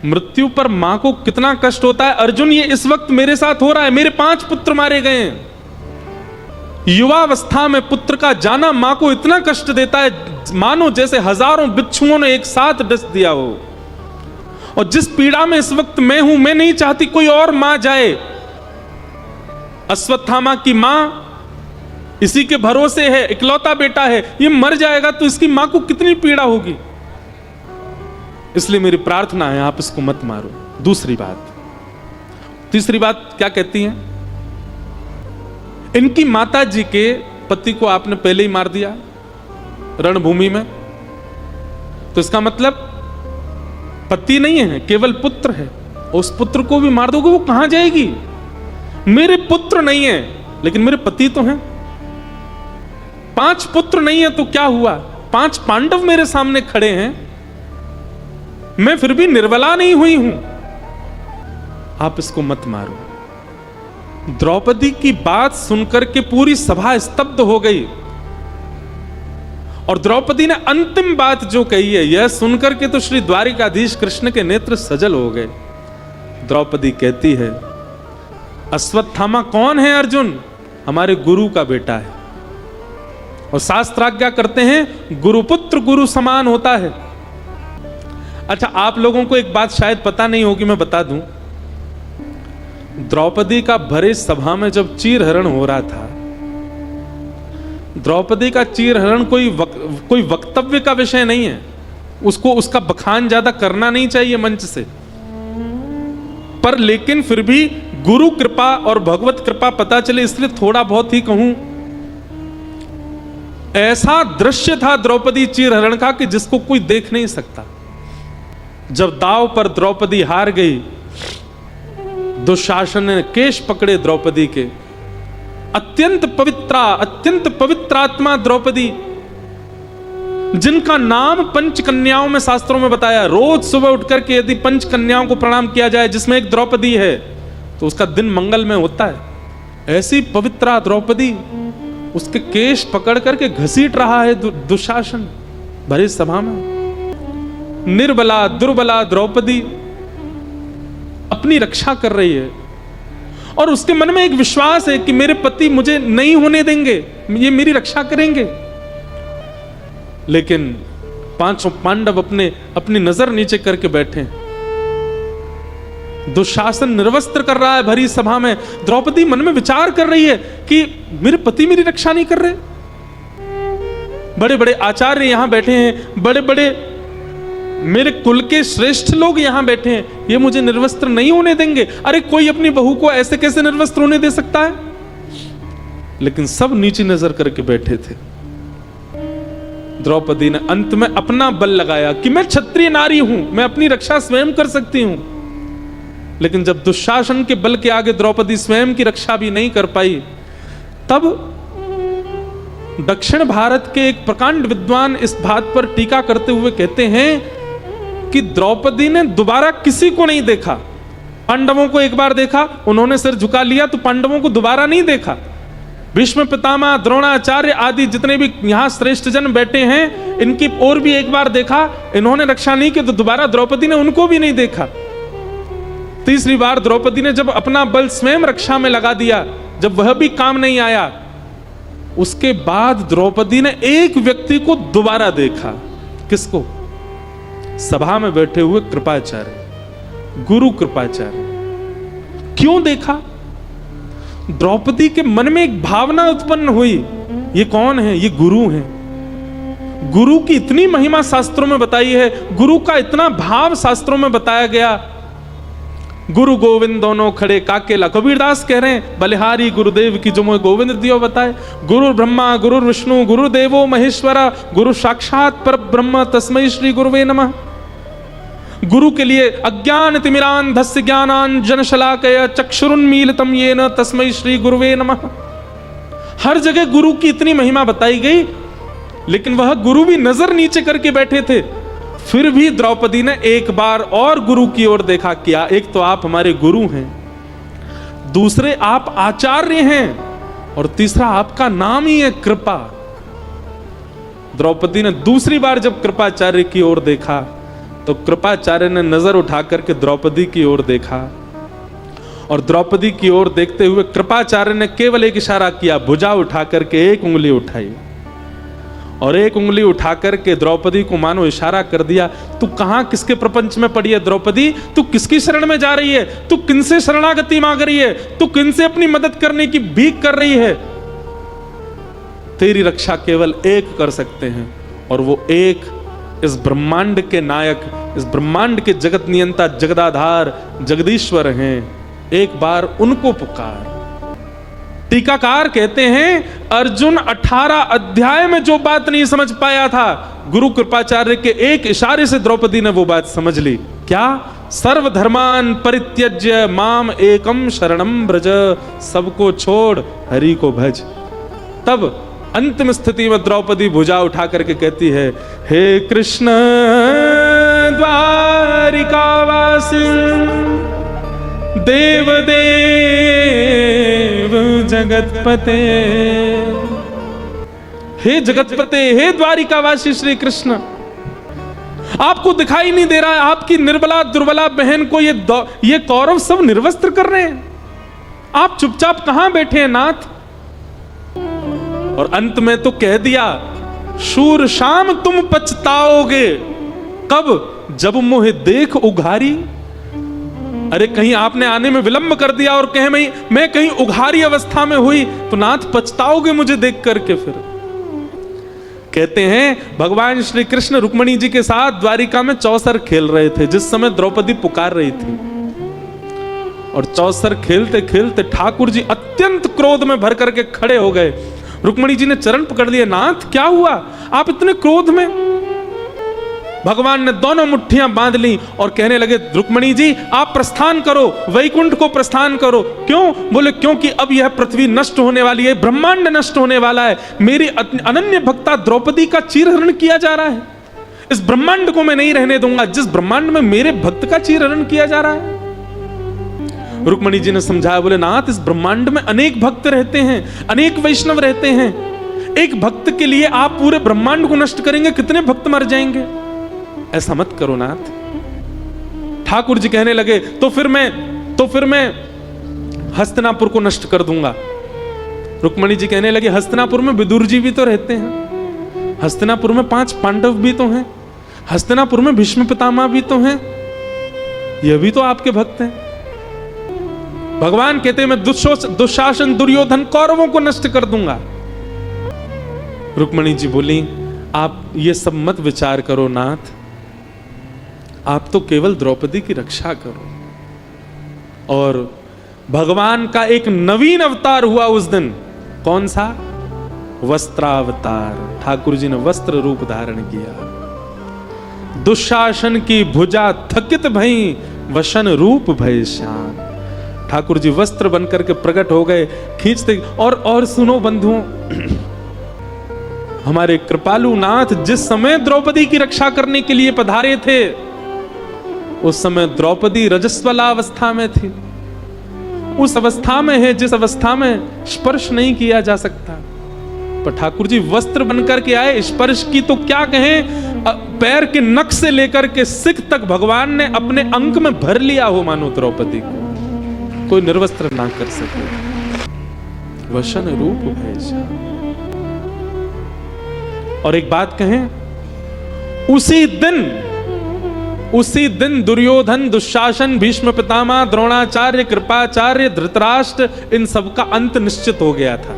मृत्यु पर मां को कितना कष्ट होता है। अर्जुन, ये इस वक्त मेरे साथ हो रहा है, मेरे 5 पुत्र मारे गए हैं। युवावस्था में पुत्र का जाना मां को इतना कष्ट देता है, मानो जैसे हजारों बिच्छुओं ने एक साथ डस दिया हो। और जिस पीड़ा में इस वक्त मैं हूं, मैं नहीं चाहती कोई और मां जाए। अश्वत्थामा की मां इसी के भरोसे है, इकलौता बेटा है, ये मर जाएगा तो इसकी मां को कितनी पीड़ा होगी। इसलिए मेरी प्रार्थना है, आप इसको मत मारो। दूसरी बात, तीसरी बात क्या कहती हैं? इनकी माता जी के पति को आपने पहले ही मार दिया रणभूमि में, तो इसका मतलब पति नहीं है, केवल पुत्र है। उस पुत्र को भी मार दोगे, वो कहां जाएगी? मेरे पुत्र नहीं है लेकिन मेरे पति तो हैं। 5 पुत्र नहीं है तो क्या हुआ? 5 पांडव मेरे सामने खड़े हैं, मैं फिर भी निर्बला नहीं हुई हूं। आप इसको मत मारो। द्रौपदी की बात सुनकर के पूरी सभा स्तब्ध हो गई और द्रौपदी ने अंतिम बात जो कही है, यह सुनकर के तो श्री द्वारिकाधीश कृष्ण के नेत्र सजल हो गए। द्रौपदी कहती है, अश्वत्थामा कौन है अर्जुन? हमारे गुरु का बेटा है। और शास्त्राज्ञा करते हैं गुरुपुत्र गुरु समान होता है। अच्छा, आप लोगों को एक बात शायद पता नहीं होगी, मैं बता दूं। द्रौपदी का भरे सभा में जब चीरहरण हो रहा था, द्रौपदी का चीरहरण कोई वक्तव्य का विषय नहीं है। उसको उसका बखान ज्यादा करना नहीं चाहिए मंच से, पर लेकिन फिर भी गुरु कृपा और भगवत कृपा पता चले इसलिए थोड़ा बहुत ही कहूं। ऐसा दृश्य था द्रौपदी चीरहरण का कि जिसको कोई देख नहीं सकता। जब दांव पर द्रौपदी हार गई, दुशासन ने केश पकड़े द्रौपदी के। अत्यंत पवित्रात्मा द्रौपदी, जिनका नाम पंच कन्याओं में शास्त्रों में बताया। रोज सुबह उठकर के यदि पंच कन्याओं को प्रणाम किया जाए, जिसमें एक द्रौपदी है, तो उसका दिन मंगल में होता है। ऐसी पवित्रा द्रौपदी, उसके केश पकड़ करके घसीट रहा है दुशासन भरी सभा में। निर्बला दुर्बला द्रौपदी अपनी रक्षा कर रही है, और उसके मन में एक विश्वास है कि मेरे पति मुझे नहीं होने देंगे, ये मेरी रक्षा करेंगे। लेकिन पांचों पांडव अपनी नजर नीचे करके बैठे। दुशासन निर्वस्त्र कर रहा है भरी सभा में। द्रौपदी मन में विचार कर रही है कि मेरे पति मेरी रक्षा नहीं कर रहे। बड़े बड़े आचार्य यहां बैठे हैं, बड़े बड़े मेरे कुल के श्रेष्ठ लोग यहां बैठे हैं, ये मुझे निर्वस्त्र नहीं होने देंगे। अरे कोई अपनी बहू को ऐसे कैसे निर्वस्त्र होने दे सकता है? लेकिन सब नीची नजर करके बैठे थे। द्रौपदी ने अंत में अपना बल लगाया कि मैं क्षत्रिय नारी हूं, मैं अपनी रक्षा स्वयं कर सकती हूं। लेकिन जब दुशासन के बल के आगे द्रौपदी स्वयं की रक्षा भी नहीं कर पाई, तब दक्षिण भारत के एक प्रकांड विद्वान इस बात पर टीका करते हुए कहते हैं कि द्रौपदी ने दोबारा किसी को नहीं देखा। पांडवों को एक बार देखा, उन्होंने सिर झुका लिया, तो पांडवों को दोबारा नहीं देखा। भीष्म पितामह, द्रोणाचार्य आदि जितने भी यहां श्रेष्ठ जन बैठे हैं, इनकी ओर भी एक बार देखा, इन्होंने रक्षा नहीं की, तो दोबारा द्रौपदी ने उनको भी नहीं देखा। तीसरी बार द्रौपदी ने जब अपना बल स्वयं रक्षा में लगा दिया, जब वह भी काम नहीं आया, उसके बाद द्रौपदी ने एक व्यक्ति को दोबारा देखा। किसको? सभा में बैठे हुए कृपाचार्य, गुरु कृपाचार्य। क्यों देखा? द्रौपदी के मन में एक भावना उत्पन्न हुई, ये कौन है? ये गुरु हैं। गुरु की इतनी महिमा शास्त्रों में बताई है, गुरु का इतना भाव शास्त्रों में बताया गया। गुरु गोविंद दोनों खड़े काकेला, कबीरदास कह रहे हैं बलिहारी गुरुदेव की जो मोह गोविंद दियो बताए। गुरु ब्रह्मा गुरु विष्णु गुरुदेवो महेश्वरा, गुरु साक्षात पर ब्रह्म तस्मै श्री गुरुवे नमः। गुरु के लिए अज्ञान तिमिरांधस्य ज्ञानांजन शलाकया चक्षुरुन्मीलितं येन तस्मै श्री गुरुवे नमः। हर जगह गुरु की इतनी महिमा बताई गई, लेकिन वह गुरु भी नजर नीचे करके बैठे थे। फिर भी द्रौपदी ने एक बार और गुरु की ओर देखा। क्या? एक तो आप हमारे गुरु हैं, दूसरे आप आचार्य हैं, और तीसरा आपका नाम ही है कृपा। द्रौपदी ने दूसरी बार जब कृपाचार्य की ओर देखा, तो कृपाचार्य ने नजर उठाकर के द्रौपदी की ओर देखा, और द्रौपदी की ओर देखते हुए कृपाचार्य ने केवल एक इशारा किया, भुजा उठाकर के एक उंगली उठाई, और एक उंगली उठाकर के द्रौपदी को मानो इशारा कर दिया, तू कहां किसके प्रपंच में पड़ी है द्रौपदी? तू किसकी शरण में जा रही है? तू किनसे शरणागति मांग रही है? तू किनसे अपनी मदद करने की भीख कर रही है? तेरी रक्षा केवल एक कर सकते हैं, और वो एक इस ब्रह्मांड के नायक, इस ब्रह्मांड के जगत नियंता, जगदाधार, जगदीश्वर हैं। एक बार उनको पुकार। टीकाकार कहते हैं अर्जुन 18 अध्याय में जो बात नहीं समझ पाया था, गुरु कृपाचार्य के एक इशारे से द्रौपदी ने वो बात समझ ली। क्या? सर्वधर्मान परित्यज्य माम एकम शरणम ब्रज, सबको छोड़ हरि को भज। तब अंतिम स्थिति में द्रौपदी भुजा उठा करके कहती है, हे कृष्ण द्वारिकावासी देव देव जगतपते। हे जगतपते, हे द्वारिकावासी श्री कृष्ण, आपको दिखाई नहीं दे रहा है आपकी निर्बला दुर्बला बहन को ये कौरव सब निर्वस्त्र कर रहे हैं? आप चुपचाप कहां बैठे हैं नाथ? और अंत में तो कह दिया, शूर शाम तुम पछताओगे, कब? जब मोहे देख उघारी। अरे कहीं आपने आने में विलंब कर दिया और कहे मैं कहीं उघारी अवस्था में हुई तो नाथ पछताओगे मुझे देख करके। फिर कहते हैं भगवान श्री कृष्ण रुक्मणी जी के साथ द्वारिका में चौसर खेल रहे थे जिस समय द्रौपदी पुकार रही थी। और चौसर खेलते खेलते ठाकुर जी अत्यंत क्रोध में भर करके खड़े हो गए। रुक्मणी जी ने चरण पकड़ लिए, नाथ क्या हुआ, आप इतने क्रोध में? भगवान ने दोनों मुट्ठियां बांध ली और कहने लगे, रुक्मणी जी आप प्रस्थान करो, वैकुंठ को प्रस्थान करो। क्यों? बोले क्योंकि अब यह पृथ्वी नष्ट होने वाली है, ब्रह्मांड नष्ट होने वाला है, मेरी अनन्य भक्ता द्रौपदी का चीरहरण किया जा रहा है। इस ब्रह्मांड को मैं नहीं रहने दूंगा जिस ब्रह्मांड में मेरे भक्त का चीरहरण किया जा रहा है। रुक्मणी जी ने समझाया, बोले नाथ इस ब्रह्मांड में अनेक भक्त रहते हैं, अनेक वैष्णव रहते हैं, एक भक्त के लिए आप पूरे ब्रह्मांड को नष्ट करेंगे, कितने भक्त मर जाएंगे, ऐसा मत करो नाथ। ठाकुर जी कहने लगे, तो फिर मैं हस्तिनापुर को नष्ट कर दूंगा। रुक्मणी जी कहने लगे, हस्तिनापुर में विदुर जी भी तो रहते हैं, हस्तिनापुर में 5 पांडव भी तो हैं, हस्तिनापुर में भीष्म पितामह भी तो हैं, यह भी तो आपके भक्त हैं। भगवान कहते हैं मैं दुशासन दुर्योधन कौरवों को नष्ट कर दूंगा। रुक्मणी जी बोली, आप ये सब मत विचार करो नाथ, आप तो केवल द्रौपदी की रक्षा करो। और भगवान का एक नवीन अवतार हुआ उस दिन। कौन सा? वस्त्रावतार। ठाकुर जी ने वस्त्र रूप धारण किया। दुशासन की भुजा थकित भई, वसन रूप भय श्याम। ठाकुर जी वस्त्र बनकर के प्रकट हो गए, खींचते। और सुनो बंधुओं, हमारे कृपालु नाथ जिस समय द्रौपदी की रक्षा करने के लिए पधारे थे उस समय द्रौपदी रजस्वला अवस्था में थी। उस अवस्था में है जिस अवस्था में स्पर्श नहीं किया जा सकता, पर ठाकुर जी वस्त्र बनकर के आए। स्पर्श की तो क्या कहें, पैर के नख से लेकर के सिख तक भगवान ने अपने अंक में भर लिया हो, मानो द्रौपदी को कोई निर्वस्त्र ना कर सके। वसन रूप भैसा। और एक बात कहें, उसी दिन दुर्योधन, दुशासन, भीष्म पितामह, द्रोणाचार्य, कृपाचार्य, धृतराष्ट्र, इन सबका अंत निश्चित हो गया था।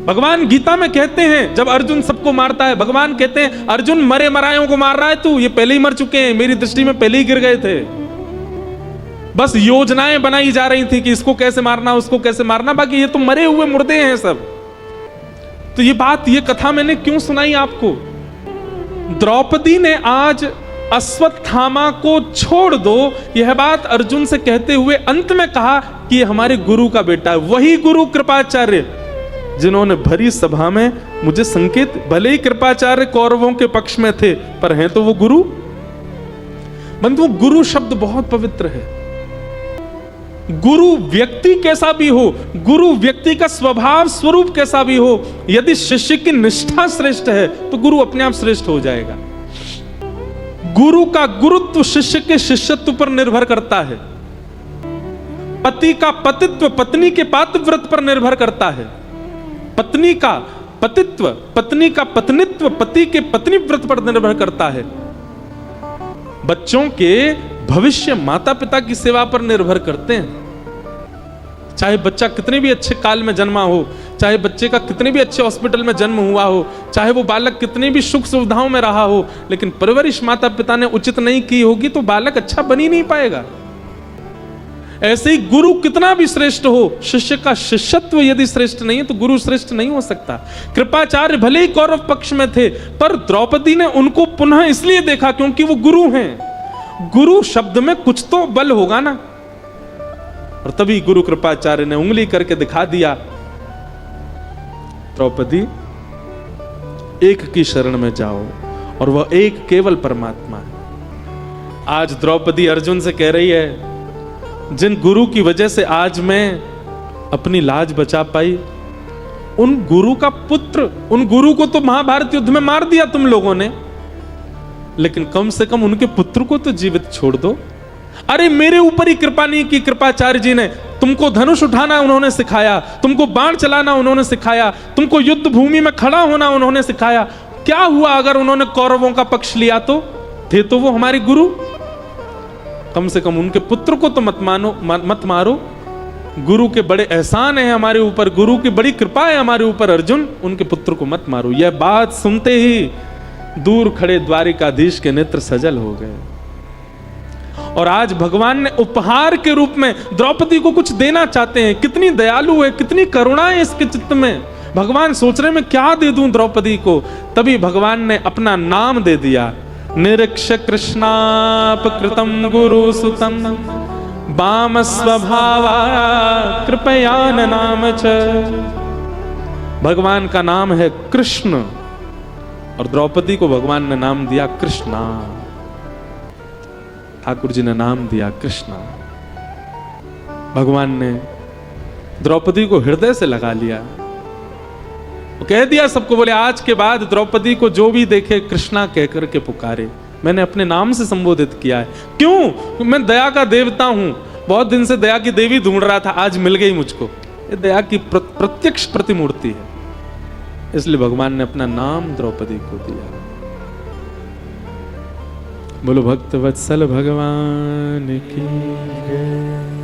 भगवान गीता में कहते हैं, जब अर्जुन सबको मारता है, भगवान कहते हैं अर्जुन मरे मरायों को मार रहा है तू, ये पहले ही मर चुके हैं, मेरी दृष्टि में पहले ही गिर गए थे। बस योजनाएं बनाई जा रही थी कि इसको कैसे मारना, उसको कैसे मारना, बाकी ये तो मरे हुए मुर्दे हैं सब। तो ये कथा मैंने क्यों सुनाई आपको? द्रौपदी ने आज अश्वत्थामा को छोड़ दो, यह बात अर्जुन से कहते हुए अंत में कहा कि हमारे गुरु का बेटा है। वही गुरु कृपाचार्य जिन्होंने भरी सभा में मुझे संकेत, भले ही कृपाचार्य कौरवों के पक्ष में थे पर हैं तो वो गुरु। बंधु, गुरु शब्द बहुत पवित्र है। गुरु व्यक्ति कैसा भी हो, गुरु व्यक्ति का स्वभाव स्वरूप कैसा भी हो, यदि शिष्य की निष्ठा श्रेष्ठ है तो गुरु अपने आप श्रेष्ठ हो जाएगा। गुरु का गुरुत्व शिष्य के शिष्यत्व पर निर्भर करता है। पति का पतित्व पत्नी के पातिव्रत पर निर्भर करता है। पत्नी का पतित्व, पत्नी का पत्नित्व पति के पत्नीव्रत पर निर्भर करता है। बच्चों के भविष्य माता पिता की सेवा पर निर्भर करते हैं। चाहे बच्चा कितने भी अच्छे काल में जन्मा हो, चाहे बच्चे का कितने भी अच्छे हॉस्पिटल में जन्म हुआ हो, चाहे वो बालक कितनी भी सुख सुविधाओं में रहा हो, लेकिन परवरिश माता पिता ने उचित नहीं की होगी तो बालक अच्छा बन ही नहीं पाएगा। ऐसे ही गुरु कितना भी श्रेष्ठ हो, शिष्य का शिष्यत्व यदि श्रेष्ठ नहीं है तो गुरु श्रेष्ठ नहीं हो सकता। कृपाचार्य भले ही कौरव पक्ष में थे, पर द्रौपदी ने उनको पुनः इसलिए देखा क्योंकि वो गुरु हैं। गुरु शब्द में कुछ तो बल होगा ना। और तभी गुरु कृपाचार्य ने उंगली करके दिखा दिया, द्रौपदी एक की शरण में जाओ, और वह एक केवल परमात्मा है। आज द्रौपदी अर्जुन से कह रही है, जिन गुरु की वजह से आज मैं अपनी लाज बचा पाई, उन गुरु का पुत्र, उन गुरु को तो महाभारत युद्ध में मार दिया तुम लोगों ने, लेकिन कम से कम उनके पुत्र को तो जीवित छोड़ दो। अरे मेरे ऊपर ही कृपा नहीं की कृपाचार्य जी ने, तुमको धनुष उठाना उन्होंने सिखाया, तुमको बाण चलाना उन्होंने सिखाया, तुमको युद्ध भूमि में खड़ा होना उन्होंने सिखाया। क्या हुआ अगर उन्होंने कौरवों का पक्ष लिया? तो थे तो वो हमारे गुरु, कम से कम उनके पुत्र को तो मत मारो। गुरु के बड़े एहसान है हमारे ऊपर, गुरु की बड़ी कृपा है हमारे ऊपर अर्जुन, उनके पुत्र को मत मारो। यह बात सुनते ही दूर खड़े द्वारिकाधीश के नेत्र सजल हो गए। और आज भगवान ने उपहार के रूप में द्रौपदी को कुछ देना चाहते हैं। कितनी दयालु है, कितनी करुणा है इसके चित्त में। भगवान सोच रहे मैं क्या दे दूं द्रौपदी को, तभी भगवान ने अपना नाम दे दिया। निरीक्ष कृष्णापकृतं गुरु सुतं वाम स्वभावा कृपयान नाम च। भगवान का नाम है कृष्ण और द्रौपदी को भगवान ने नाम दिया कृष्णा। ठाकुर जी ने नाम दिया कृष्णा। भगवान ने द्रौपदी को हृदय से लगा लिया। वो कह दिया सबको, बोले आज के बाद द्रौपदी को जो भी देखे कृष्णा कहकर के पुकारे। मैंने अपने नाम से संबोधित किया है। क्यों? मैं दया का देवता हूं। बहुत दिन से दया की देवी ढूंढ रहा था, आज मिल गई मुझको। ये दया की प्रत्यक्ष प्रतिमूर्ति है, इसलिए भगवान ने अपना नाम द्रौपदी को दिया। बोलो भक्त वत्सल भगवान की जय।